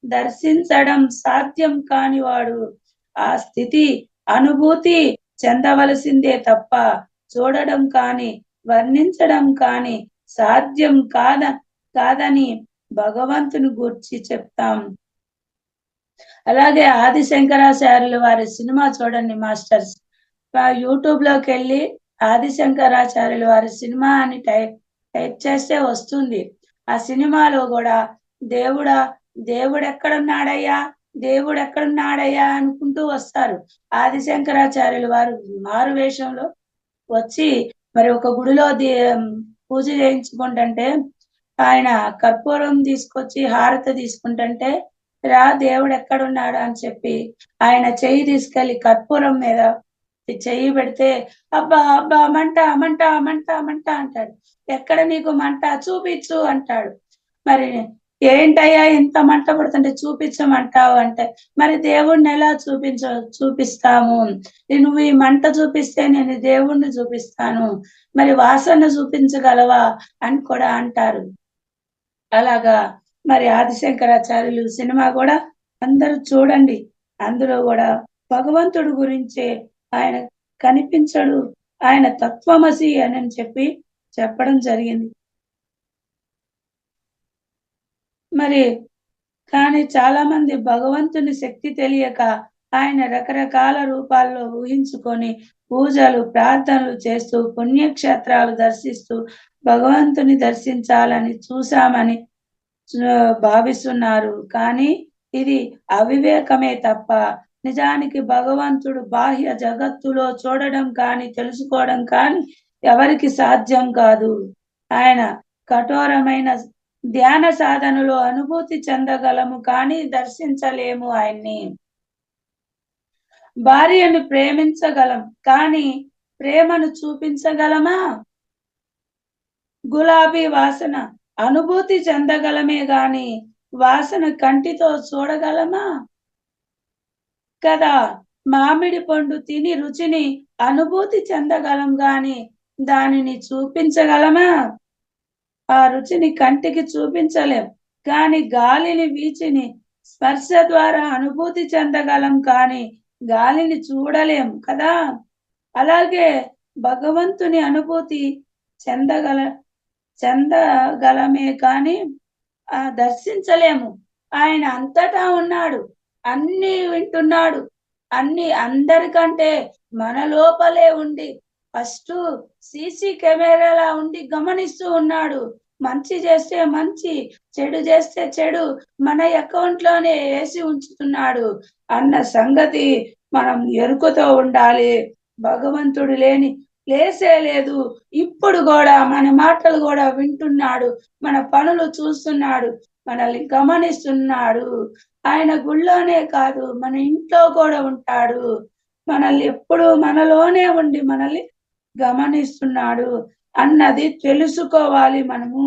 దర్శించడం సాధ్యం కానివాడు. ఆ స్థితి అనుభూతి చెందవలసిందే తప్ప చూడడం కాని వర్ణించడం కాని సాధ్యం కాదని భగవంతుని గూర్చి చెప్తాం. అలాగే ఆది శంకరాచార్యుల వారి సినిమా చూడండి మాస్టర్స్. యూట్యూబ్ లోకి వెళ్ళి ఆది శంకరాచార్యుల వారి సినిమా అని టైప్ చేస్తే వస్తుంది. ఆ సినిమాలో కూడా దేవుడెక్కడున్నాడయ్యా, దేవుడెక్కడున్నాడయ్యా అనుకుంటూ వస్తారు. ఆది శంకరాచార్యుల వారు మారు వేషంలో వచ్చి మరి ఒక గుడిలో పూజ చేయించుకుంటుంటే ఆయన కర్పూరం తీసుకొచ్చి హారతి తీసుకుంటుంటే రా దేవుడు ఎక్కడున్నాడు అని చెప్పి ఆయన చెయ్యి తీసుకెళ్లి కర్పూరం మీద చెయ్యి పెడితే అబ్బా అబ్బా మంట మంట మంట మంట అంటాడు. ఎక్కడ నీకు మంట చూపించు అంటాడు. మరి ఏంటయ్యా ఇంత మంట పడుతుంటే చూపించమంటావు అంటే మరి దేవుణ్ణి ఎలా చూపిస్తాము, నువ్వు ఈ మంట చూపిస్తే నేను దేవుణ్ణి చూపిస్తాను, మరి వాసన చూపించగలవా అని కూడా అంటారు. అలాగా మరి ఆదిశంకరాచార్యులు సినిమా కూడా అందరూ చూడండి. అందులో కూడా భగవంతుడు గురించే ఆయన కనిపించడు, ఆయన తత్వమసి అని చెప్పి చెప్పడం జరిగింది. మరి కానీ చాలా మంది భగవంతుని శక్తి తెలియక ఆయన రకరకాల రూపాల్లో ఊహించుకొని పూజలు ప్రార్థనలు చేస్తూ పుణ్యక్షేత్రాలు దర్శిస్తూ భగవంతుని దర్శించాలని చూశామని భావిస్తున్నారు. కానీ ఇది అవివేకమే తప్ప నిజానికి భగవంతుడు బాహ్య జగత్తులో చూడడం కానీ తెలుసుకోవడం కానీ ఎవరికి సాధ్యం కాదు. ఆయన కఠోరమైన ధ్యాన సాధనలో అనుభూతి చెందగలము కానీ దర్శించలేము ఆయన్ని. భార్యను ప్రేమించగలం కానీ ప్రేమను చూపించగలమా? గులాబీ వాసన అనుభూతి చెందగలమే గాని వాసన కంటితో చూడగలమా? కదా. మామిడి పండు తిని రుచిని అనుభూతి చెందగలం గాని దానిని చూపించగలమా? ఆ రుచిని కంటికి చూపించలేం కానీ గాలిని వీచిని స్పర్శ ద్వారా అనుభూతి చెందగలం కానీ గాలిని చూడలేం కదా. అలాగే భగవంతుని అనుభూతి చెందగలమే కానీ దర్శించలేము. ఆయన అంతటా ఉన్నాడు, అన్ని వింటున్నాడు, అన్ని అందరికంటే మన లోపలే ఉండి ఫస్ట్ సీసీ కెమెరాలా ఉండి గమనిస్తూ ఉన్నాడు. మంచి చేస్తే మంచి, చెడు చేస్తే చెడు మన అకౌంట్ లోనే వేసి ఉంచుతున్నాడు అన్న సంగతి మనం ఎరుకతో ఉండాలి. భగవంతుడు లేని ప్లేసే లేదు. ఇప్పుడు కూడా మన మాటలు కూడా వింటున్నాడు, మన పనులు చూస్తున్నాడు, మనల్ని గమనిస్తున్నాడు. ఆయన గుళ్ళోనే కాదు మన ఇంట్లో కూడా ఉంటాడు. మనల్ని ఎప్పుడు మనలోనే ఉండి మనల్ని గమనిస్తున్నాడు అన్నది తెలుసుకోవాలి మనము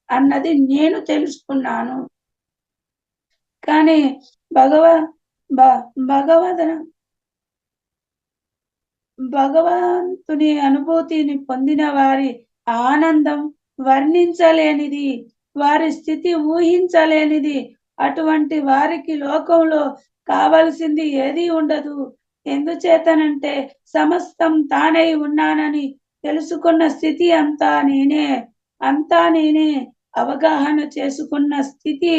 అన్నది నేను తెలుసుకున్నాను. కానీ భగవంతుని అనుభూతిని పొందిన వారి ఆనందం వర్ణించలేనిది, వారి స్థితి ఊహించలేనిది. అటువంటి వారికి లోకంలో కావలసింది ఏది ఉండదు. ఎందుచేతనంటే సమస్తం తానై ఉన్నానని తెలుసుకున్న స్థితి అంతా నేనే అవగాహన చేసుకున్న స్థితి.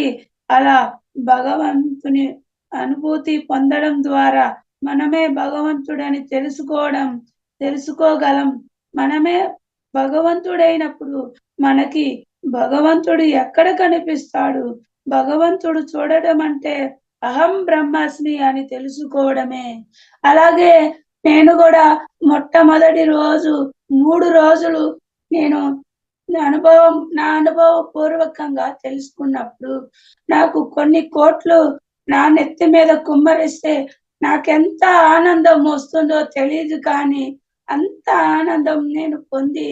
అలా భగవంతుని అనుభూతి పొందడం ద్వారా మనమే భగవంతుడని తెలుసుకోగలం. మనమే భగవంతుడైనప్పుడు మనకి భగవంతుడు ఎక్కడ కనిపిస్తాడు? భగవంతుడు చూడడం అంటే అహం బ్రహ్మాస్మి అని తెలుసుకోవడమే. అలాగే నేను కూడా మొట్టమొదటి రోజు 3 రోజులు నేను నా అనుభవ పూర్వకంగా తెలుసుకున్నప్పుడు నాకు కొన్ని కోట్లు నా నెత్తి మీద కుమ్మరిస్తే నాకెంత ఆనందం వస్తుందో తెలీదు కానీ అంత ఆనందం నేను పొంది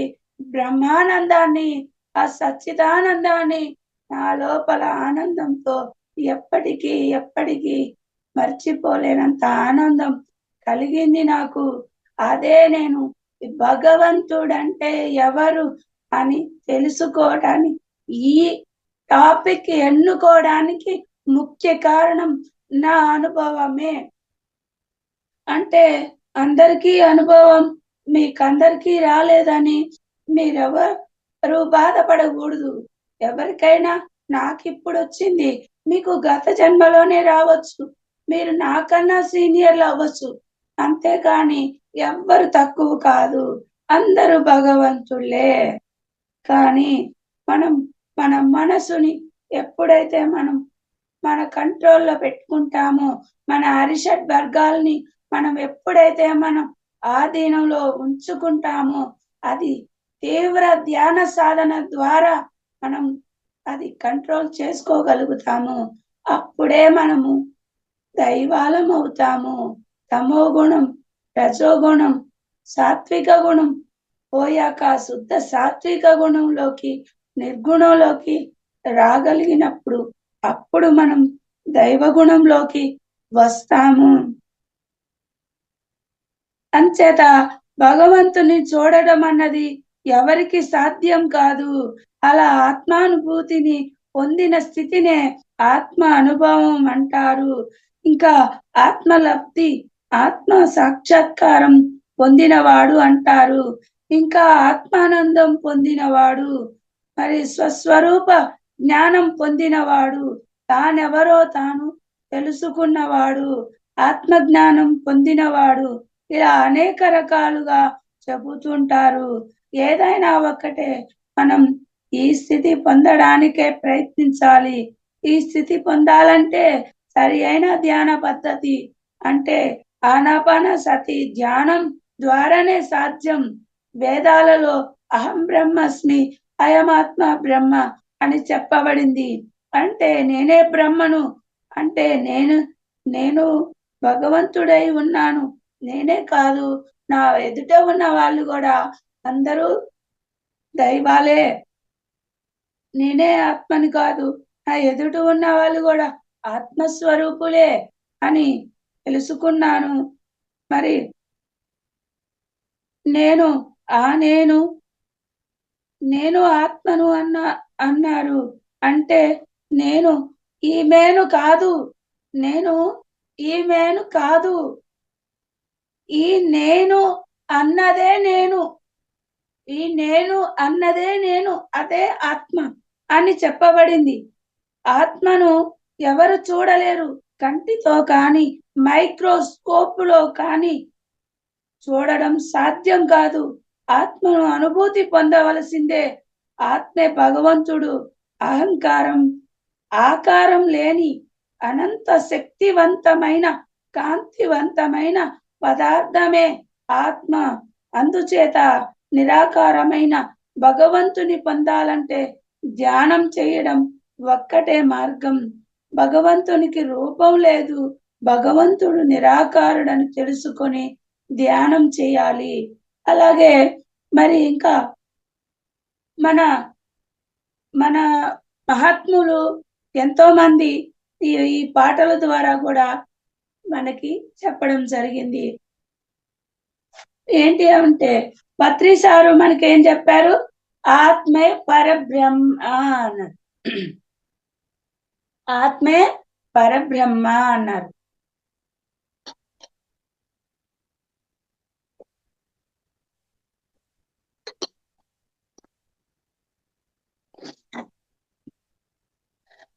బ్రహ్మానందాన్ని, ఆ సచ్చిదానందాన్ని నా లోపల ఆనందంతో ఎప్పటికీ మర్చిపోలేనంత ఆనందం కలిగింది నాకు. అదే నేను భగవంతుడంటే ఎవరు అని తెలుసుకోవడానికి ఈ టాపిక్ ఎన్నుకోవడానికి ముఖ్య కారణం నా అనుభవమే. అంటే అందరికీ అనుభవం మీకందరికీ రాలేదని మీరెవరు బాధపడకూడదు. ఎవరికైనా నాకిప్పుడు వచ్చింది, మీకు గత జన్మలోనే రావచ్చు. మీరు నాకన్నా సీనియర్లు అవ్వచ్చు. అంతేకాని ఎవ్వరు తక్కువ కాదు. అందరూ భగవంతుళ్ళే. కానీ మనం మన మనసుని ఎప్పుడైతే మన కంట్రోల్లో పెట్టుకుంటామో, మన అరిషడ్ వర్గాల్ని మనం ఎప్పుడైతే ఆధీనంలో ఉంచుకుంటామో, అది తీవ్ర ధ్యాన సాధన ద్వారా మనం అది కంట్రోల్ చేసుకోగలుగుతాము. అప్పుడే మనము దైవాలం అవుతాము. తమో గుణం, రజోగుణం, సాత్విక గుణం పోయాక శుద్ధ సాత్విక గుణంలోకి, నిర్గుణంలోకి రాగలిగినప్పుడు అప్పుడు మనం దైవ గుణంలోకి వస్తాము. అంచేత భగవంతుని చూడడం అన్నది ఎవరికి సాధ్యం కాదు. అలా ఆత్మానుభూతిని పొందిన స్థితినే ఆత్మ అనుభవం అంటారు. ఇంకా ఆత్మలబ్ధి, ఆత్మ సాక్షాత్కారం పొందినవాడు అంటారు. ఇంకా ఆత్మానందం పొందినవాడు, మరి స్వస్వరూప జ్ఞానం పొందినవాడు, తానెవరో తాను తెలుసుకున్నవాడు, ఆత్మజ్ఞానం పొందినవాడు, ఇలా అనేక రకాలుగా చెబుతుంటారు. ఏదైనా ఒక్కటే, మనం ఈ స్థితి పొందడానికే ప్రయత్నించాలి. ఈ స్థితి పొందాలంటే సరి అయిన ధ్యాన పద్ధతి అంటే ఆనాపాన సతి ధ్యానం ద్వారానే సాధ్యం. వేదాలలో అహం బ్రహ్మస్మి, అయమాత్మ బ్రహ్మ అని చెప్పబడింది. అంటే నేనే బ్రహ్మను, అంటే నేను భగవంతుడై ఉన్నాను. నేనే కాదు, నా ఎదుట ఉన్న వాళ్ళు కూడా అందరూ దైవాలే. నేనే ఆత్మని కాదు, నా ఎదుట ఉన్న వాళ్ళు కూడా ఆత్మస్వరూపులే అని తెలుసుకున్నాను. మరి నేను నేను ఆత్మను అన్నారు. అంటే నేను ఈమెను కాదు, నేను ఈమెను కాదు, ఈ నేను అన్నదే నేను, ఈ నేను అన్నదే నేను, అదే ఆత్మ అని చెప్పబడింది. ఆత్మను ఎవరు చూడలేరు, కంటితో కానీ మైక్రోస్కోపులో కానీ చూడడం సాధ్యం కాదు. ఆత్మను అనుభూతి పొందవలసిందే. ఆత్మే భగవంతుడు. అహంకారం, ఆకారం లేని అనంత శక్తివంతమైన, కాంతివంతమైన పదార్థమే ఆత్మ. అందుచేత నిరాకారమైన భగవంతుని పొందాలంటే ధ్యానం చేయడం ఒక్కటే మార్గం. భగవంతునికి రూపం లేదు, భగవంతుడు నిరాకారుడని తెలుసుకొని ధ్యానం చేయాలి. అలాగే మరి ఇంకా మన మన మహాత్ములు ఎంతో మంది ఈ పాటల ద్వారా కూడా మనకి చెప్పడం జరిగింది. ఏంటి అంటే పత్రి సారు మనకేం చెప్పారు? ఆత్మే పరబ్రహ్మ అన్నారు. ఆత్మే పరబ్రహ్మ అన్నారు.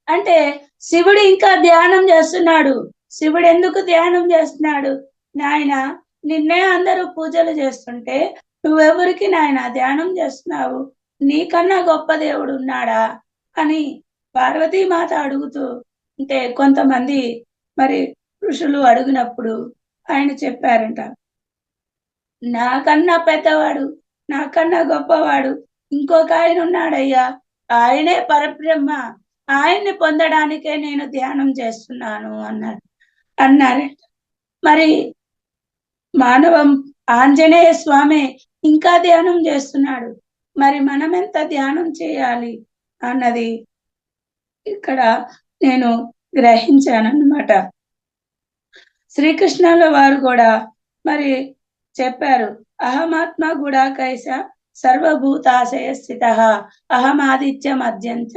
అంటే శివుడు ఇంకా ధ్యానం చేస్తున్నాడు. శివుడు ఎందుకు ధ్యానం చేస్తున్నాడు? నాయన, నిన్నే అందరూ పూజలు చేస్తుంటే నువ్వెవరికి నాయన ధ్యానం చేస్తున్నావు? నీకన్నా గొప్ప దేవుడు ఉన్నాడా అని పార్వతీమాత అడుగుతూ అంటే కొంతమంది మరి ఋషులు అడిగినప్పుడు ఆయన చెప్పారంట, నాకన్నా పెద్దవాడు, నాకన్నా గొప్పవాడు ఇంకొక ఆయన ఉన్నాడయ్యా, ఆయనే పరబ్రహ్మ, ఆయన్ని పొందడానికే నేను ధ్యానం చేస్తున్నాను అన్నారు. మరి మానవం ఆంజనేయ స్వామి ఇంకా ధ్యానం చేస్తున్నాడు. మరి మనం ఎంత ధ్యానం చేయాలి అన్నది ఇక్కడ నేను గ్రహించానన్నమాట. శ్రీకృష్ణుల వారు కూడా మరి చెప్పారు, అహమాత్మ గుడాకైస సర్వభూతాశయ స్థిత అహమాదిత్య మధ్యంచ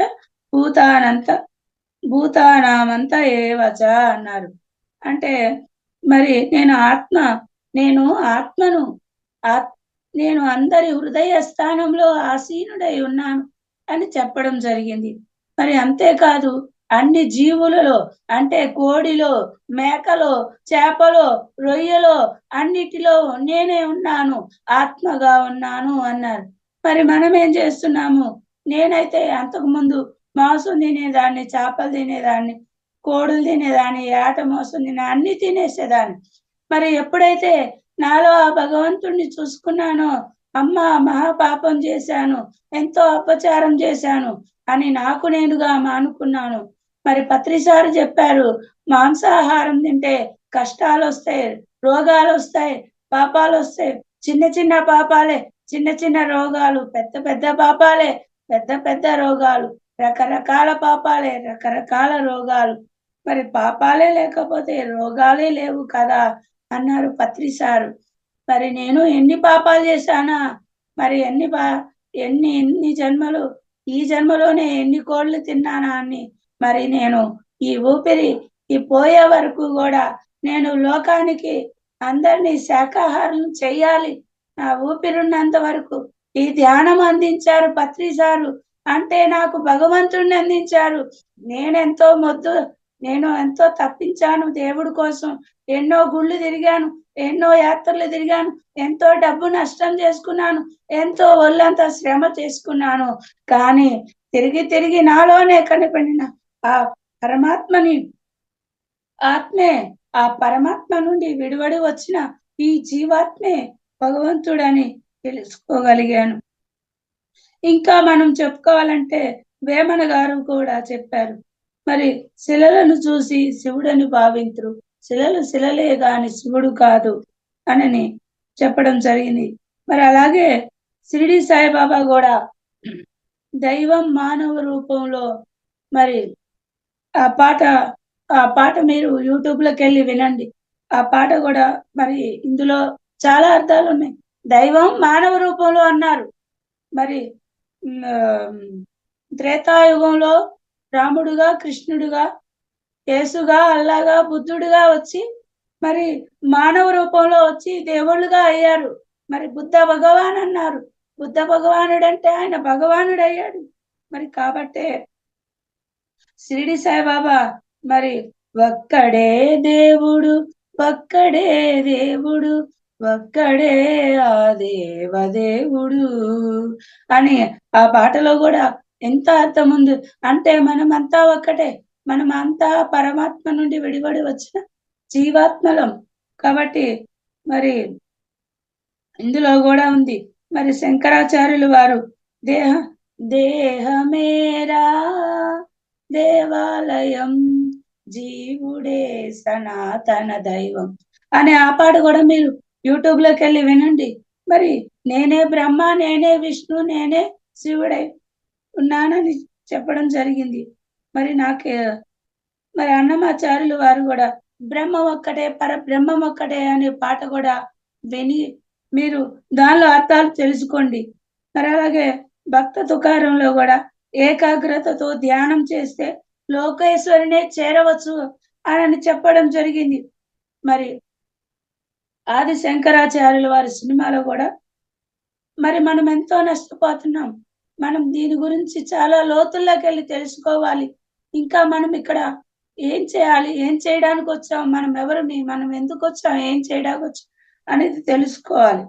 భూతానామంత ఏవచ అన్నారు. అంటే మరి నేను ఆత్మను, నేను అందరి హృదయ స్థానంలో ఆసీనుడై ఉన్నాను అని చెప్పడం జరిగింది. మరి అంతేకాదు, అన్ని జీవులలో అంటే కోడిలో, మేకలో, చేపలో, రొయ్యలో అన్నిటిలో నేనే ఉన్నాను, ఆత్మగా ఉన్నాను అన్నారు. మరి మనం ఏం చేస్తున్నాము? నేనైతే అంతకుముందు మాంసం తినేదాన్ని, చేపలు తినేదాన్ని, కోడులు తినేదాన్ని, ఏట మోసం తినే అన్ని తినేసేదాన్ని. మరి ఎప్పుడైతే నాలో ఆ భగవంతుణ్ణి చూసుకున్నానో, అమ్మ మహాపాపం చేశాను, ఎంతో అపచారం చేశాను అని నాకు నేనుగా మానుకున్నాను. మరి పత్రిసారు చెప్పారు, మాంసాహారం తింటే కష్టాలు వస్తాయి, రోగాలు వస్తాయి, పాపాలు వస్తాయి. చిన్న చిన్న పాపాలే చిన్న చిన్న రోగాలు, పెద్ద పెద్ద పాపాలే పెద్ద పెద్ద రోగాలు, రకరకాల పాపాలే రకరకాల రోగాలు. మరి పాపాలే లేకపోతే రోగాలే లేవు కదా అన్నారు పత్రిసారు. మరి నేను ఎన్ని పాపాలు చేశానా, మరి ఎన్ని జన్మలు, ఈ జన్మలోనే ఎన్ని కోళ్ళు తిన్నానా అని, మరి నేను ఈ పోయే వరకు కూడా నేను లోకానికి అందరినీ శాకాహారం చెయ్యాలి, నా ఊపిరున్నంత వరకు ఈ ధ్యానం అందించారు పత్రిసారు. అంటే నాకు భగవంతుడిని అందించారు. నేను ఎంతో తప్పించాను దేవుడి కోసం, ఎన్నో గుళ్ళు తిరిగాను, ఎన్నో యాత్రలు తిరిగాను, ఎంతో డబ్బు నష్టం చేసుకున్నాను, ఎంతో ఒళ్ళంతా శ్రమ చేసుకున్నాను. కానీ తిరిగి తిరిగి నాలోనే కనిపడిన ఆ పరమాత్మని, ఆ పరమాత్మ నుండి విడివడి వచ్చిన ఈ జీవాత్మే భగవంతుడని తెలుసుకోగలిగాను. ఇంకా మనం చెప్పుకోవాలంటే వేమన గారు కూడా చెప్పారు, మరి శిలలను చూసి శివుడని భావింతురు, శిలలు శిలలే గాని శివుడు కాదు అని చెప్పడం జరిగింది. మరి అలాగే షిరిడి సాయిబాబా కూడా దైవం మానవ రూపంలో, మరి ఆ పాట మీరు యూట్యూబ్ లోకి వెళ్ళి వినండి. ఆ పాట కూడా మరి ఇందులో చాలా అర్థాలు ఉన్నాయి. దైవం మానవ రూపంలో అన్నారు. మరి త్రేతాయుగంలో రాముడుగా, కృష్ణుడుగా, యేసుగా, అల్లాగా, బుద్ధుడుగా వచ్చి మరి మానవ రూపంలో వచ్చి దేవుళ్ళుగా అయ్యారు. మరి బుద్ధ భగవాన్ అన్నారు. బుద్ధ భగవానుడు అంటే ఆయన భగవానుడు అయ్యాడు. మరి కాబట్టే షిరిడి సాయిబాబా మరి ఒక్కడే దేవుడు, ఒక్కడే దేవుడు, ఒక్కడే ఆ దేవదేవుడు అని ఆ పాటలో కూడా ఎంత అర్థం ఉంది. అంటే మనమంతా ఒక్కటే, మనమంతా పరమాత్మ నుండి విడిపడి వచ్చిన జీవాత్మలం కాబట్టి మరి ఇందులో కూడా ఉంది. మరి శంకరాచార్యులు వారు దేహమేరా దేవాలయం, జీవుడే సనాతన దైవం అనే ఆ పాట కూడా మీరు యూట్యూబ్ లోకి వెళ్ళి వినండి. మరి నేనే బ్రహ్మ, నేనే విష్ణు, నేనే శివుడై ఉన్నానని చెప్పడం జరిగింది. మరి అన్నమాచార్యులు వారు కూడా బ్రహ్మం ఒక్కటే, పరబ్రహ్మం ఒక్కటే అనే పాట కూడా విని మీరు దానిలో అర్థాలు తెలుసుకోండి. మరి అలాగే భక్త తుకారంలో కూడా ఏకాగ్రతతో ధ్యానం చేస్తే లోకేశ్వరినే చేరవచ్చు అని చెప్పడం జరిగింది. మరి ఆది శంకరాచార్యుల వారి సినిమాలో కూడా మరి మనం ఎంతో నష్టపోతున్నాం. మనం దీని గురించి చాలా లోతుల్లోకి వెళ్ళి తెలుసుకోవాలి. ఇంకా మనం ఇక్కడ ఏం చేయాలి, ఏం చేయడానికి వచ్చాం, మనం ఎవరిని, మనం ఎందుకు వచ్చాం, ఏం చేయడానికి వచ్చాం అనేది తెలుసుకోవాలి.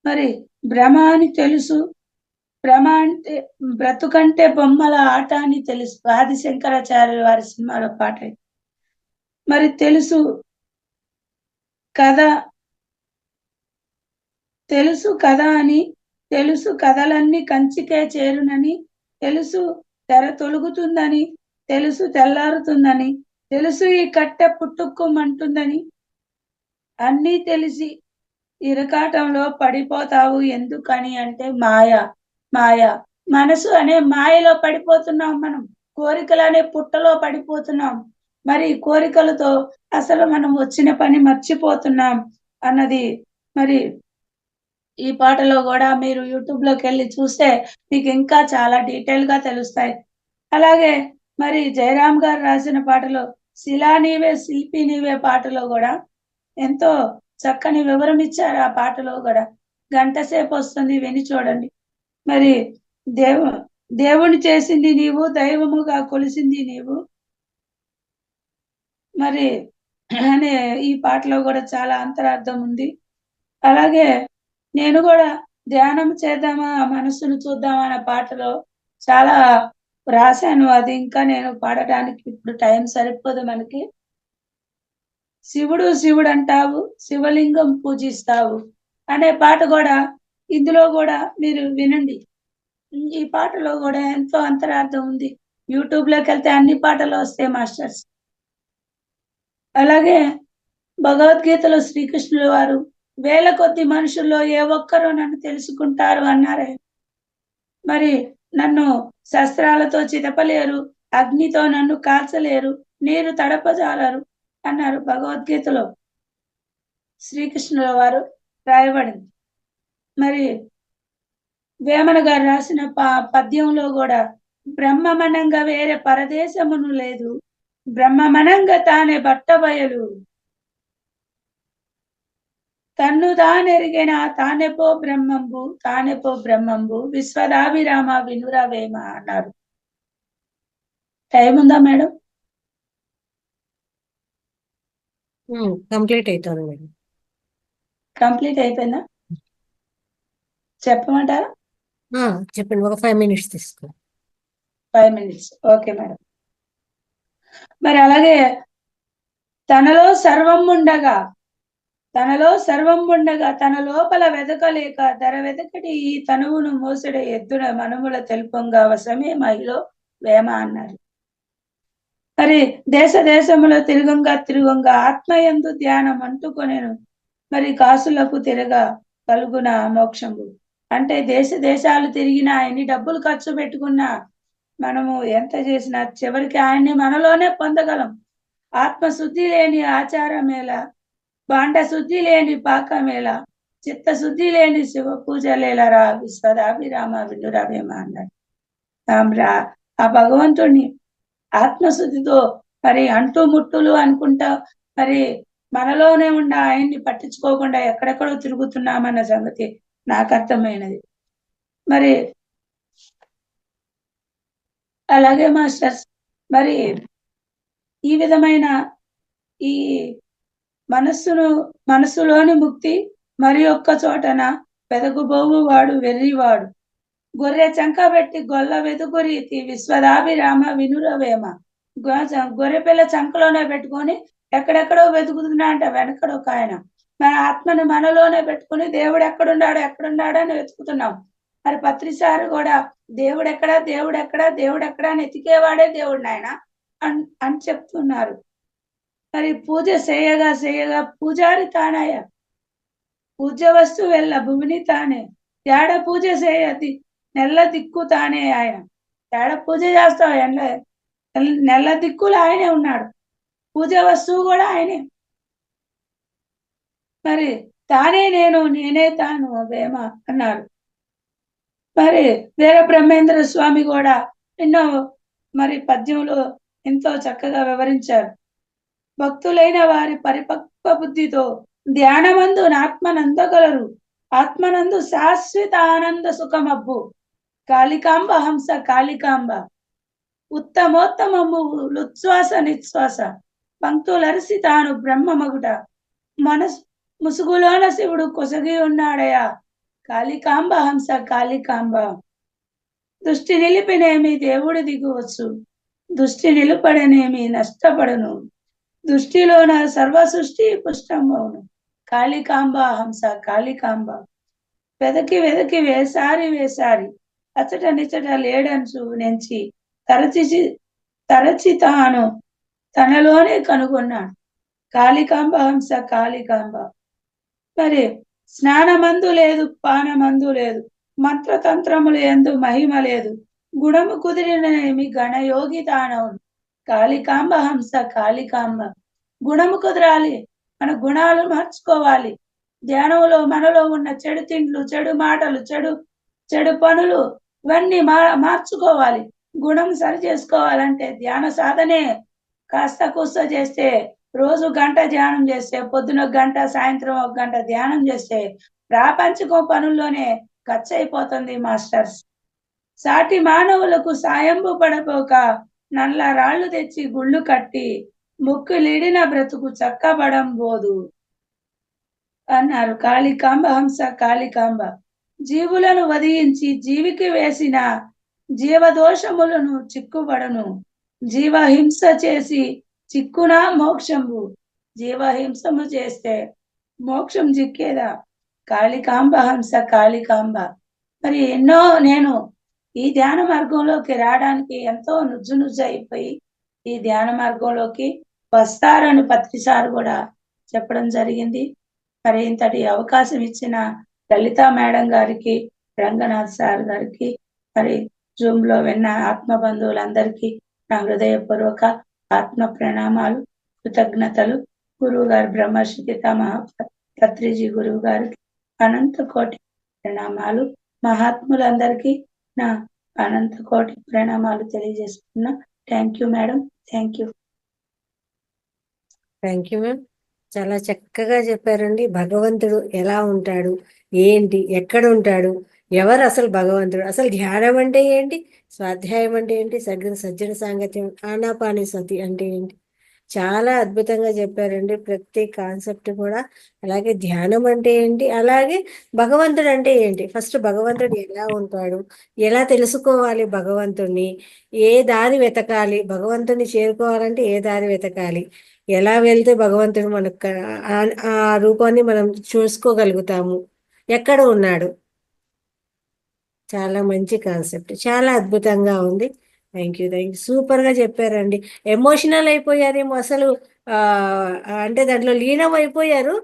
మరి భ్రమ అని తెలుసు, భ్రమ అంటే బ్రతుకంటే బొమ్మల ఆట అని తెలుసు, ఆది శంకరాచార్య వారి సినిమాలో పాట. మరి తెలుసు కదా, తెలుసు కదా అని, తెలుసు కథలన్నీ కంచికే చేరునని, తెలుసు తెర తొలుగుతుందని, తెలుసు తెల్లారుతుందని, తెలుసు ఈ కట్టె పుట్టుక్కుమంటుందని, అన్నీ తెలిసి ఇరకాటంలో పడిపోతావు ఎందుకని అంటే మాయ. మాయ మనసు అనే మాయలో పడిపోతున్నాం మనం, కోరికలు అనే పుట్టలో పడిపోతున్నాం. మరి కోరికలతో అసలు మనం వచ్చిన పని మర్చిపోతున్నాం అన్నది మరి ఈ పాటలో కూడా మీరు యూట్యూబ్ లోకి వెళ్ళి చూస్తే మీకు ఇంకా చాలా డీటెయిల్ గా తెలుస్తాయి. అలాగే మరి జయరామ్ గారు రాసిన పాటలో శిలా నీవే శిల్పి నీవే పాటలో కూడా ఎంతో చక్కని వివరం ఇచ్చారు. ఆ పాటలో కూడా గంట సేపు వస్తుంది, విని చూడండి. మరి దేవుని చేసింది నీవు, దైవముగా కొలిసింది నీవు మరి అనే ఈ పాటలో కూడా చాలా అంతరార్థం ఉంది. అలాగే నేను కూడా ధ్యానం చేద్దామా మనస్సును చూద్దామా అనే పాటలో చాలా రాశాను. అది ఇంకా నేను పాడడానికి ఇప్పుడు టైం సరిపోదు మనకి. శివుడు శివుడు అంటావు, శివలింగం పూజిస్తావు అనే పాట కూడా ఇందులో కూడా మీరు వినండి. ఈ పాటలో కూడా ఎంతో అంతరార్థం ఉంది. యూట్యూబ్ లోకి వెళ్తే అన్ని పాటలు వస్తాయి మాస్టర్స్. అలాగే భగవద్గీతలో శ్రీకృష్ణుల వారు వేల కొద్ది మనుషుల్లో ఏ ఒక్కరూ నన్ను తెలుసుకుంటారు అన్నారే. మరి నన్ను శస్త్రాలతో చితపలేరు, అగ్నితో నన్ను కాల్చలేరు, నీరు తడపజాలరు అన్నారు భగవద్గీతలో శ్రీకృష్ణుల వారు రాయబడింది. మరి వేమన గారు రాసిన పద్యంలో కూడా బ్రహ్మమనంగా వేరే పరదేశమును లేదు, బ్రహ్మమనంగా తానే బట్టబయలు, తన్ను తానెరిగిన తానెపో బ్రహ్మంబు, తానెపో బ్రహ్మంబు, విశ్వదాభిరామ వినురవేమ అన్నారు. టైం ఉందా మేడం? కంప్లీట్ అవుతుంది మేడం. కంప్లీట్ అయిపోయిందా? చెప్పమంటారా? చెప్పండి, ఒక 5 minutes తీసుకో. 5 minutes. Okay madam. మరి అలాగే తనలో సర్వం ఉండగా, తనలో సర్వం ఉండగా తన లోపల వెదకలేక ధర వెదకటి ఈ తనువును మోసడే ఎద్దున మనుముల తెలుపంగా వశమే మహిళ వేమ అన్నారు. మరి దేశ దేశములో తిరుగంగా ఆత్మయందు ధ్యానం అంటుకొనేను, మరి కాసులకు తిరగా కలుగున మోక్షము. అంటే దేశ దేశాలు తిరిగినా, ఎన్ని డబ్బులు ఖర్చు పెట్టుకున్నా, మనము ఎంత చేసినా చివరికి ఆయన్ని మనలోనే పొందగలం. ఆత్మశుద్ధి లేని ఆచారమేలా, బాండ శుద్ధి లేని పాకమేలా, చిత్తశుద్ధి లేని శివ పూజలేలరా, విశ్వదాభిరామ వినురవేమ అన్నాడు. ఆ భగవంతుడిని ఆత్మశుద్ధితో మరి అంటూ ముట్టులు అనుకుంటా మరి మనలోనే ఉండ ఆయన్ని పట్టించుకోకుండా ఎక్కడెక్కడో తిరుగుతున్నామన్న సంగతి నాకు అర్థమైనది. మరి అలాగే మాస్టర్స్, మరి ఈ విధమైన ఈ మనస్సులోని ముక్తి మరి ఒక్క చోటన వెదకుబోవు వాడు వెర్రివాడు, గొర్రె చంక పెట్టి గొల్ల వెదుకు రీతి విశ్వదాభిరామ వినురవేమ. గొర్రె పిల్ల చంకలోనే పెట్టుకొని ఎక్కడెక్కడో వెతుకుతున్నా అంటే వెనకడో ఒక ఆయన. మన ఆత్మను మనలోనే పెట్టుకుని దేవుడు ఎక్కడున్నాడు అని వెతుకుతున్నాం. మరి పత్రిసారు కూడా దేవుడెక్కడా దేవుడెక్కడా అని ఎతికేవాడే దేవుడు నాయన అని చెప్తున్నారు. మరి పూజ చేయగా పూజారి తానాయ, పూజ్య వస్తువెల్ల భూమిని తానే, ఏడ పూజ చేయతి నెల్ల దిక్కు తానే ఆయన. ఏడ పూజ చేస్తావు, నెల్ల దిక్కులు ఆయనే ఉన్నాడు, పూజ వస్తువు కూడా ఆయనే. మరి తానే నేను నేనే తాను వేమ అన్నారు. మరి వీర బ్రహ్మేంద్ర స్వామి కూడా ఎన్నో మరి పద్యంలో ఎంతో చక్కగా వివరించారు. భక్తులైన వారి పరిపక్వ బుద్ధితో ధ్యానమందు ఆత్మనందగలరు, ఆత్మనందు శాశ్వత ఆనంద సుఖమబ్బు, కాళికాంబ హంస కాళికాంబ. ఉత్తమోత్తమము లుచ్ఛ్వాస నిశ్వాస పంక్తులరిసి తాను బ్రహ్మమగుట మనసు ముసుగులోన శివుడు కొసగి ఉన్నాడయా కాళికాంబ హంస కాళికాంబ దృష్టి నిలిపినేమి దేవుడి దిగువచ్చు దృష్టి నిలుపడనేమి నష్టపడను దృష్టిలోన సర్వ సృష్టి పుష్టమవును కాళికాంబ హంస కాళికాంబ వెదకి వెదకి వేసారి వేసారి అచట నిచట లేడంచు నెంచి తరచి తరచి తాను తనలోనే కనుగొన్నాడు కాళికాంబ హంస కాళికాంబ. మరి స్నానమందు లేదు పానమందు లేదు మంత్రతంత్రములు ఎందు మహిమ లేదు గుణము కుదిరినేమి గణయోగి తానవును కాళికాంబ హంస కాళికాంబ. గుణము కుదరాలి, మన గుణాలు మార్చుకోవాలి. ధ్యానంలో మనలో ఉన్న చెడు తిండ్లు, చెడు మాటలు, చెడు పనులు ఇవన్నీ మార్చుకోవాలి. గుణం సరి చేసుకోవాలంటే ధ్యాన సాధనే కాస్త కూస్త చేస్తే, రోజు గంట ధ్యానం చేస్తే, పొద్దున గంట, సాయంత్రం 1 గంట ధ్యానం చేస్తే ప్రాపంచిక పనుల్లోనే ఖర్చు అయిపోతుంది మాస్టర్స్. సాటి మానవులకు సాయంబు పడపోక నల్ల రాళ్లు తెచ్చి గుళ్ళు కట్టి ముక్కులిడిన బ్రతుకు చక్కబడం బోదు అన్నారు. కాళికాంబ హంస కాళికాంబ. జీవులను వధించి జీవికి వేసిన జీవదోషములను చిక్కుబడను జీవహింస చేసి చిక్కునా మోక్షంబు. జీవహింసము చేస్తే మోక్షం చిక్కేదా? కాళికాంబ హంస కాళికాంబ. మరి ఎన్నో నేను ఈ ధ్యాన మార్గంలోకి రావడానికి ఎంతో నుజ్జు అయిపోయి ఈ ధ్యాన మార్గంలోకి వస్తారని పత్రిసారి కూడా చెప్పడం జరిగింది. మరి ఇంతటి అవకాశం ఇచ్చిన లలిత మేడం గారికి, రంగనాథ్ సార్ గారికి, మరి జూమ్ లో విన్న ఆత్మ బంధువులందరికీ నా హృదయపూర్వక ఆత్మ ప్రణామాలు, కృతజ్ఞతలు. గురువు గారు బ్రహ్మర్షి పితామహ పత్రిజీ గురువు గారికి అనంత కోటి ప్రణామాలు. మహాత్ములందరికీ నా అనంత కోటి ప్రణామాలు తెలియజేస్తున్నా. Thank you madam, thank you. Thank you ma'am. చాలా చక్కగా చెప్పారండి. భగవంతుడు ఎలా ఉంటాడు, ఏంటి, ఎక్కడ ఉంటాడు, ఎవరు అసలు భగవంతుడు, అసలు ధ్యానం అంటే ఏంటి, స్వాధ్యాయం అంటే ఏంటి, సజ్జన సాంగత్యం, ఆనాపాని సతి అంటే ఏంటి, చాలా అద్భుతంగా చెప్పారండి. ప్రతి కాన్సెప్ట్ కూడా. అలాగే ధ్యానం అంటే ఏంటి, అలాగే భగవంతుడు అంటే ఏంటి, ఫస్ట్ భగవంతుడు ఎలా ఉంటాడు, ఎలా తెలుసుకోవాలి భగవంతుడిని, ఏ దారి వెతకాలి, భగవంతుని చేరుకోవాలంటే ఏ దారి వెతకాలి, ఎలా వెళ్తే భగవంతుడు మనకు ఆ రూపాన్ని మనం చూసుకోగలుగుతాము, ఎక్కడ ఉన్నాడు. చాలా మంచి కాన్సెప్ట్, చాలా అద్భుతంగా ఉంది. థ్యాంక్ యూ సూపర్గా చెప్పారండి. ఎమోషనల్ అయిపోయారేమో అసలు, అంటే దాంట్లో లీనం అయిపోయారు.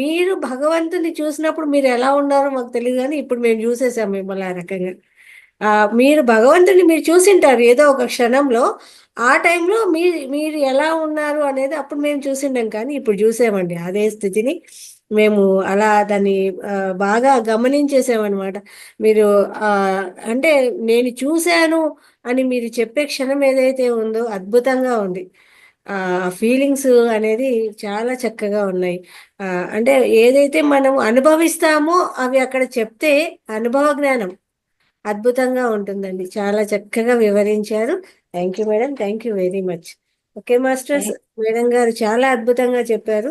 మీరు భగవంతుని చూసినప్పుడు మీరు ఎలా ఉన్నారో మాకు తెలియదు, కానీ ఇప్పుడు మేము చూసేసాం మిమ్మల్ని ఆ రకంగా. మీరు భగవంతుని మీరు చూసింటారు ఏదో ఒక క్షణంలో, ఆ టైంలో మీరు ఎలా ఉన్నారు అనేది అప్పుడు మేము చూసిండాం, కానీ ఇప్పుడు చూసామండి అదే స్థితిని. మేము అలా దాన్ని బాగా గమనించేసామన్నమాట. మీరు అంటే నేను చూశాను అని మీరు చెప్పే క్షణం ఏదైతే ఉందో అద్భుతంగా ఉంది. ఫీలింగ్స్ అనేది చాలా చక్కగా ఉన్నాయి. అంటే ఏదైతే మనం అనుభవిస్తామో అవి అక్కడ చెప్తే అనుభవ జ్ఞానం అద్భుతంగా ఉంటుందండి. చాలా చక్కగా వివరించారు. Thank you madam, thank you very much. Okay masters, madam గారు చాలా అద్భుతంగా చెప్పారు.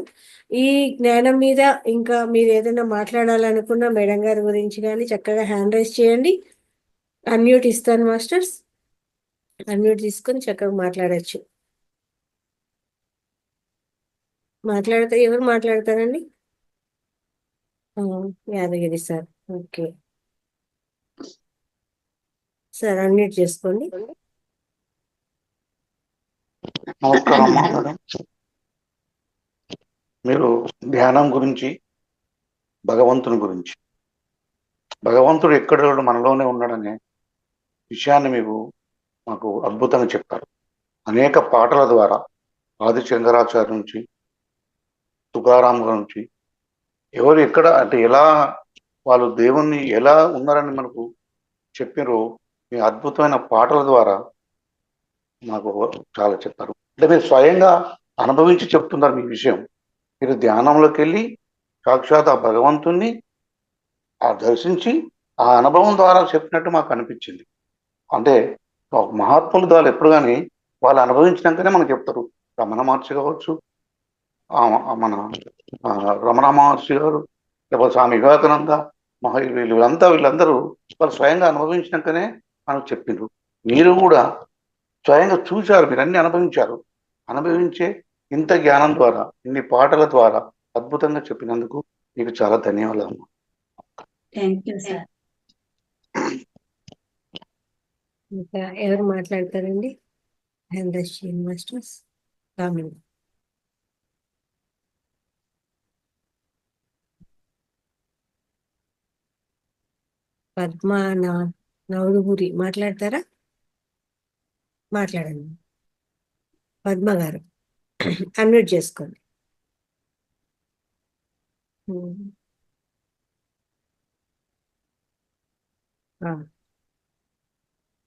ఈ జ్ఞానం మీద ఇంకా మీరు ఏదైనా మాట్లాడాలనుకున్నా మేడం గారి గురించి కానీ చక్కగా హ్యాండ్ రైజ్ చేయండి. అన్మ్యూట్ ఇస్తాను మాస్టర్స్, అన్మ్యూట్ తీసుకొని చక్కగా మాట్లాడచ్చు. ఎవరు మాట్లాడతారండి? Yadagiri sir. Okay sir, unmute చేసుకోండి. నమస్కారం మేడం. మీరు ధ్యానం గురించి, భగవంతుని గురించి, భగవంతుడు ఎక్కడ మనలోనే ఉన్నాడనే విషయాన్ని మాకు అద్భుతంగా చెప్పారు. అనేక పాటల ద్వారా ఆది శంకరాచార్య నుంచి, తుకారాం నుంచి, ఎవరు ఎక్కడ అంటే ఎలా వాళ్ళు దేవుణ్ణి ఎలా ఉన్నారని మనకు చెప్పారో మీ అద్భుతమైన పాటల ద్వారా మాకు చాలా చెప్పారు. అంటే మీరు స్వయంగా అనుభవించి చెప్తున్నారు మీ విషయం. మీరు ధ్యానంలోకి వెళ్ళి సాక్షాత్ ఆ భగవంతుణ్ణి దర్శించి ఆ అనుభవం ద్వారా చెప్పినట్టు మాకు అనిపించింది. అంటే ఒక మహాత్ములు వాళ్ళు ఎప్పుడు కానీ వాళ్ళు అనుభవించినాకనే మనకు చెప్తారు. రమణ మహర్షి కావచ్చు, మన రమణ మహర్షి గారు, లేకపోతే స్వామి వివేకానంద, వీళ్ళందరూ వాళ్ళు స్వయంగా అనుభవించినాకనే మనకు చెప్పిండ్రు. మీరు కూడా స్వయంగా చూశారు, మీరు అన్ని అనుభవించారు. అనుభవించే ఇంత జ్ఞానం ద్వారా, ఇన్ని పాటల ద్వారా అద్భుతంగా చెప్పినందుకు మీకు చాలా ధన్యవాదాలు. Thank you sir. ఇంకా ఎవరు మాట్లాడతారండి? Masters comment. పద్మా నవడుగురి మాట్లాడతారా? మాట్లాడండి పద్మ గారు. అన్మ్యూట్ చేసుకోండి.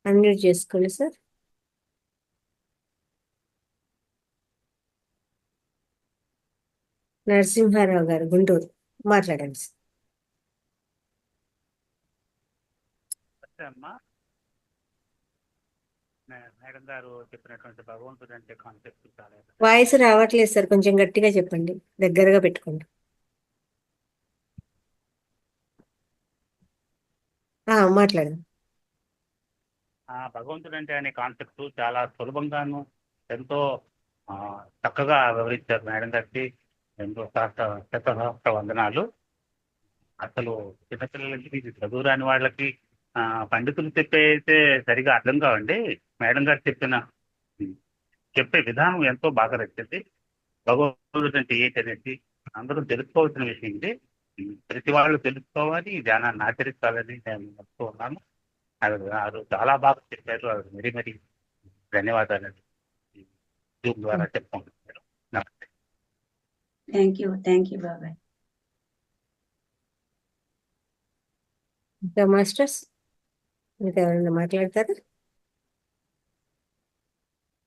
అన్మ్యూట్ చేసుకోండి సార్. నరసింహారావు గారు గుంటూరు మాట్లాడండి సార్. అమ్మా, మేడం గారు చెప్పినటువంటి భగవంతుడు అంటే కాన్సెప్ట్ చాలా వాయిస్ రావట్లేదు సార్, కొంచెం గట్టిగా చెప్పండి, దగ్గరగా పెట్టుకోండి. మాట్లాడండి. భగవంతుడు అంటే అనే కాన్సెప్ట్ చాలా సులభంగాను ఎంతో చక్కగా వివరించారు మేడం గారికి. ఎంతో సహస్ర వందనాలు. అసలు చిన్నపిల్లలకి, చదువు రాని వాళ్ళకి పండితులు చెప్పే అయితే సరిగా అర్థం కావండి. మేడం గారు చెప్పే విధానం ఎంతో బాగా నచ్చింది. భగవంతుడు అంటే ఏంటనేది అందరూ తెలుసుకోవాల్సిన విషయం ఇది. ప్రతి వాళ్ళు తెలుసుకోవాలి, ధ్యానాన్ని ఆచరించాలని నేను చెప్తూ ఉన్నాను. అది చాలా బాగా చెప్పారు. అది మరీ మరీ ధన్యవాదాలు జూమ్ ద్వారా చెప్పుకుంటున్నాను. నమస్తే. థ్యాంక్ యూ బాబాయ్. ఇంకా మాస్టర్స్ ఇంకా ఎవరైనా మాట్లాడతారా?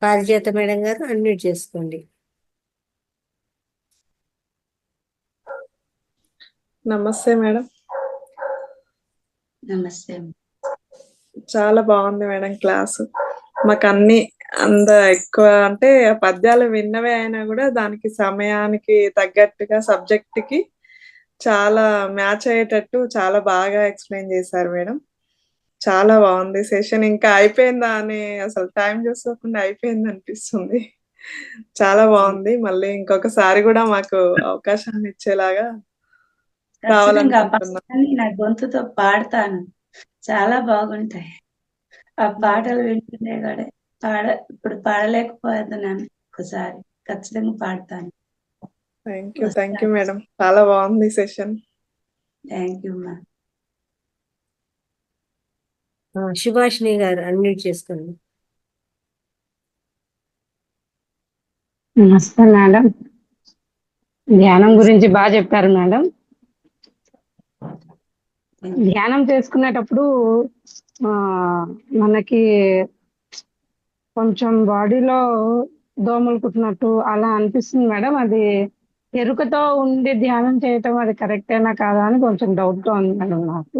పారిజాత మేడం గారు అన్మ్యూట్ చేసుకోండి. నమస్తే మేడం. నమస్తే. చాలా బాగుంది మేడం క్లాసు. మాకు అన్ని ఎక్కువ అంటే పద్యాలు విన్నవే అయినా కూడా దానికి సమయానికి తగ్గట్టుగా సబ్జెక్ట్కి చాలా మ్యాచ్ అయ్యేటట్టు చాలా బాగా ఎక్స్ప్లెయిన్ చేశారు మేడం. చాలా బాగుంది సెషన్. ఇంకా అయిపోయిందా అని అసలు టైం చూసుకోకుండా అయిపోయింది అనిపిస్తుంది. చాలా బాగుంది. మళ్ళీ ఇంకొకసారి కూడా మాకు అవకాశాన్ని ఇచ్చేలాగా కావాలనుకుంటున్నా. నా గొంతుతో పాడతాను, చాలా బాగుంటాయి ఆ పాటలు వింటుండే కూడా. ఇప్పుడు పాడలేకపోతున్నాను, ఒకసారి ఖచ్చితంగా పాడతాను. Thank you madam. చాలా బాగుంది సెషన్. థ్యాంక్ యూ మా. సుభాషిణి గారు అన్మ్యూట్ చేసుకోండి. నమస్తే మేడం. ధ్యానం గురించి బాగా చెప్పారు మేడం. ధ్యానం చేసుకునేటప్పుడు మనకి కొంచెం బాడీలో దోమలు కుట్టినట్టు అలా అనిపిస్తుంది మేడం. అది ఎరుకతో ఉండి ధ్యానం చేయటం అది కరెక్టేనా కాదా అని కొంచెం డౌట్గా ఉంది మేడం నాకు.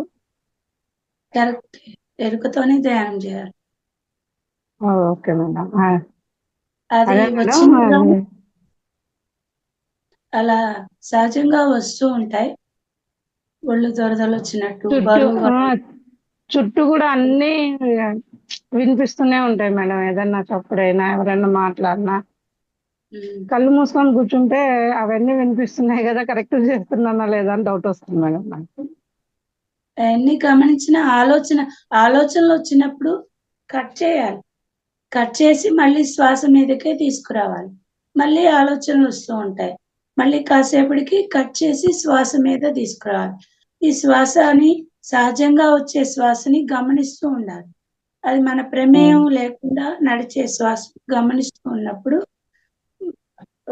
కరెక్ట్, ఎరుకతోనే ధ్యానం చేయాలి. Okay madam. అది వచ్చిన అలా సహజంగా వస్తూ ఉంటాయి. ఒళ్ళు దొరదలు వచ్చినట్టు, చుట్టూ కూడా అన్ని వినిపిస్తూనే ఉంటాయి మేడం. ఏదన్నా చప్పుడైనా, ఎవరైనా మాట్లాడినా కళ్ళు మూసుకొని కూర్చుంటే అవన్నీ వినిపిస్తున్నాయి కదా, కరెక్ట్ చేస్తున్నానా లేదా అని డౌట్ వస్తుంది మేడం నాకు. అవన్నీ గమనించిన ఆలోచనలు వచ్చినప్పుడు కట్ చేయాలి. కట్ చేసి మళ్ళీ శ్వాస మీదకే తీసుకురావాలి. మళ్ళీ ఆలోచనలు వస్తూ ఉంటాయి, మళ్ళీ కాసేపటికి కట్ చేసి శ్వాస మీద తీసుకురావాలి. ఈ శ్వాసని సహజంగా వచ్చే శ్వాసని గమనిస్తూ ఉండాలి. అది మన ప్రమేయం లేకుండా నడిచే శ్వాస గమనిస్తూ ఉన్నప్పుడు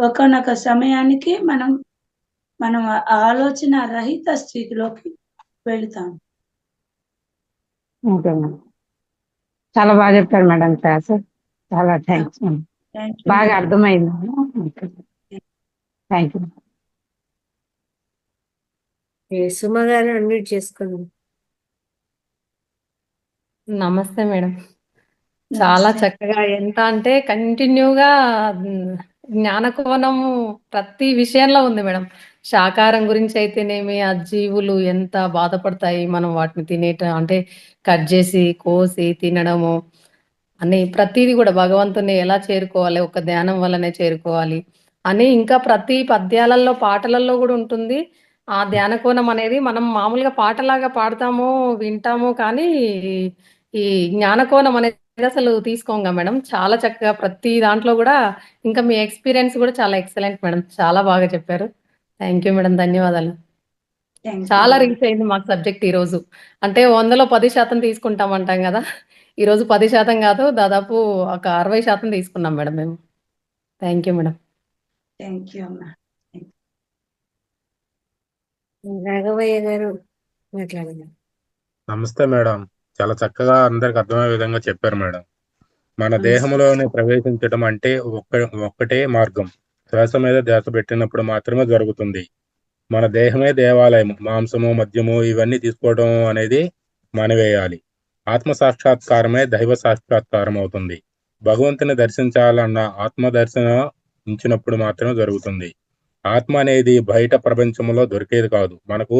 ఒకనొక సమయానికి మనం ఆలోచన రహిత స్థితిలోకి వెళుతాం. Okay madam. చాలా బాగా చెప్పారు మేడం క్లాస్. చాలా థ్యాంక్స్ మేడం. బాగా అర్థమైంది. Thank you. సుమ గారు అన్మ్యూట్ చేసుకోండి. నమస్తే మేడం. చాలా నమస్తే. చక్కగా ఎంత అంటే కంటిన్యూగా జ్ఞానకోణము ప్రతి విషయంలో ఉంది మేడం. శాకాహారం గురించి అయితేనేమి, ఆ జీవులు ఎంత బాధపడతాయి మనం వాటిని అంటే కట్ చేసి, కోసి తినడము అని ప్రతీది కూడా భగవంతుని ఎలా చేరుకోవాలి, ఒక ధ్యానం వల్లనే చేరుకోవాలి అని ఇంకా ప్రతి పద్యాలలో, పాటలలో కూడా ఉంటుంది. ఆ ధ్యాన కోణం అనేది మనం మామూలుగా పాటలాగా పాడతాము, వింటాము కానీ ఈ జ్ఞానకోణం అనేది అసలు తీసుకోంగా మేడం. చాలా చక్కగా ప్రతి దాంట్లో కూడా ఇంకా మీ ఎక్స్పీరియన్స్ కూడా చాలా ఎక్సలెంట్ మేడం. చాలా బాగా చెప్పారు. Thank you madam. ధన్యవాదాలు. థ్యాంక్ యూ చాలా మేడం. రీచ్ అయింది మాకు సబ్జెక్ట్ ఈరోజు. అంటే 100లో 10% తీసుకుంటామంటాం కదా! ఈరోజు 10% కాదు, దాదాపు ఒక 60% తీసుకున్నాం మేడం మేము. Thank you madam. Thank you అమ్మా. రాఘవయ్య గారు మాట్లాడండి. నమస్తే మేడం. చాలా చక్కగా అందరికి అర్థమయ్యే విధంగా చెప్పారు మేడం. మన నమస్తే. దేహంలోనే ప్రవేశించడం అంటే ఒక్కటే మార్గం. శ్వాస మీద ధ్యాస పెట్టినప్పుడు మాత్రమే జరుగుతుంది. మన దేహమే దేవాలయం. మాంసము, మద్యము ఇవన్నీ తీసుకోవడం అనేది మానివేయాలి. ఆత్మ సాక్షాత్కారమే దైవ సాక్షాత్కారం అవుతుంది. భగవంతుని దర్శించాలన్న ఆత్మ దర్శనం ఉంచినప్పుడు మాత్రమే జరుగుతుంది. ఆత్మ అనేది బయట ప్రపంచంలో దొరికేది కాదు, మనకు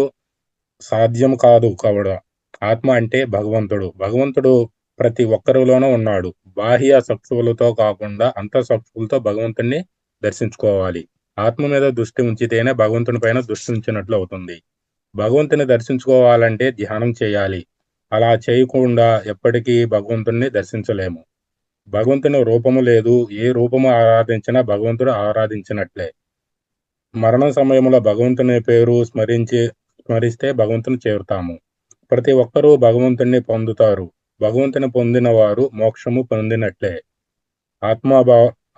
సాధ్యం కాదు కూడా. ఆత్మ అంటే భగవంతుడు. భగవంతుడు ప్రతి ఒక్కరిలోనూ ఉన్నాడు. బాహ్య చక్షువులతో కాకుండా అంతఃచక్షువులతో భగవంతుణ్ణి దర్శించుకోవాలి. ఆత్మ మీద దృష్టి ఉంచితేనే భగవంతుని పైన దృష్టి ఉంచినట్లు అవుతుంది. భగవంతుని దర్శించుకోవాలంటే ధ్యానం చేయాలి. అలా చేయకుండా ఎప్పటికీ భగవంతుణ్ణి దర్శించలేము. భగవంతుని రూపము లేదు. ఏ రూపము ఆరాధించినా భగవంతుడు ఆరాధించినట్లే. మరణ సమయంలో భగవంతుని పేరు స్మరిస్తే భగవంతుని చేరుతాము. ప్రతి ఒక్కరూ భగవంతుణ్ణి పొందుతారు. భగవంతుని పొందిన వారు మోక్షము పొందినట్లే.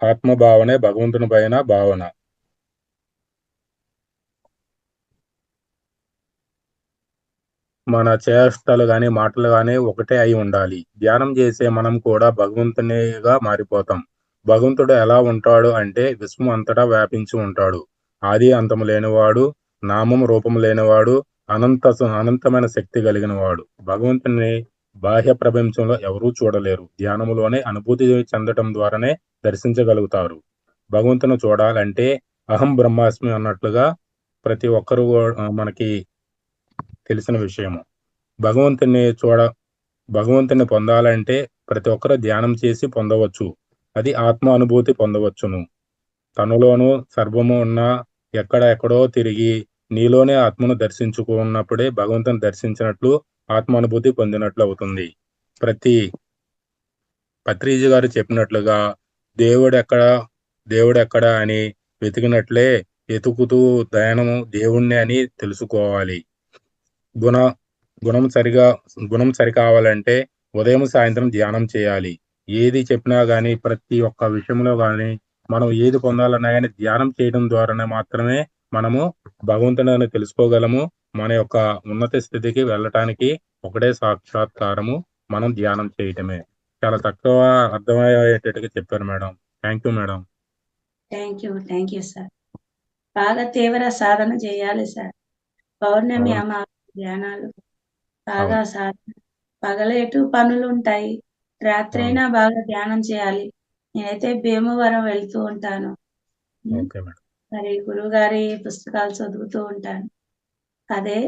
ఆత్మభావనే భగవంతుని పైన భావన. మన చేష్టలు గాని మాటలు గాని ఒకటే అయి ఉండాలి. ధ్యానం చేసే మనం కూడా భగవంతునిగా మారిపోతాం. భగవంతుడు ఎలా ఉంటాడు అంటే విశ్వం అంతటా వ్యాపించి ఉంటాడు. ఆది అంతము లేనివాడు, నామం రూపం లేనివాడు, అనంతమైన శక్తి కలిగిన వాడు. భగవంతుని బాహ్య ప్రపంచంలో ఎవరూ చూడలేరు. ధ్యానములోనే అనుభూతి చెందటం ద్వారానే దర్శించగలుగుతారు. భగవంతుని చూడాలంటే అహం బ్రహ్మాస్మి అన్నట్లుగా ప్రతి ఒక్కరూ మనకి తెలిసిన విషయము. భగవంతుని పొందాలంటే ప్రతి ఒక్కరు ధ్యానం చేసి పొందవచ్చు. అది ఆత్మ అనుభూతి పొందవచ్చును. తనలోనూ సర్వము ఉన్న ఎక్కడెక్కడో తిరిగి నీలోనే ఆత్మను దర్శించుకున్నప్పుడే భగవంతుని దర్శించినట్లు ఆత్మానుభూతి పొందినట్లు అవుతుంది. పత్రిజీ గారు చెప్పినట్లుగా దేవుడెక్కడ అని వెతికినట్లే వెతుకుతూ ధ్యానము దేవుణ్ణి అని తెలుసుకోవాలి. గుణం సరికావాలంటే ఉదయం సాయంత్రం ధ్యానం చేయాలి. ఏది చెప్పినా గాని ప్రతి ఒక్క విషయంలో గాని మనం ఏది పొందాలన్నా కానీ ధ్యానం చేయడం ద్వారానే మాత్రమే మనము భగవంతుని తెలుసుకోగలము. మన యొక్క ఉన్నత స్థితికి వెళ్ళటానికి ఒకటే సాక్షాత్కారము మనం ధ్యానం చేయటమే. చాలా తక్కువ అర్థమయ్యేటట్టుగా చెప్పారు madam. Thank you madam. Thank you sir. బాగా తీవ్ర సాధన చేయాలి సార్. పౌర్ణమి అవును. అమావాస్య ధ్యానాలు బాగా అవును. సాధన. పగలేటు పనులు ఉంటాయి, రాత్రైనా బాగా ధ్యానం చేయాలి. నేనైతే భీమవరం వెళ్తూ ఉంటాను. Okay madam. మరి గురువుగారి పుస్తకాలు చదువుతూ ఉంటాను. అదే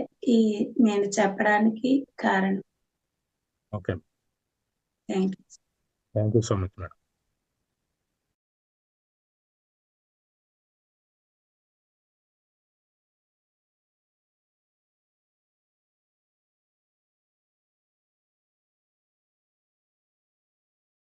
నేను చెప్పడానికి కారణం. Okay. Thank you. Thank you so much madam.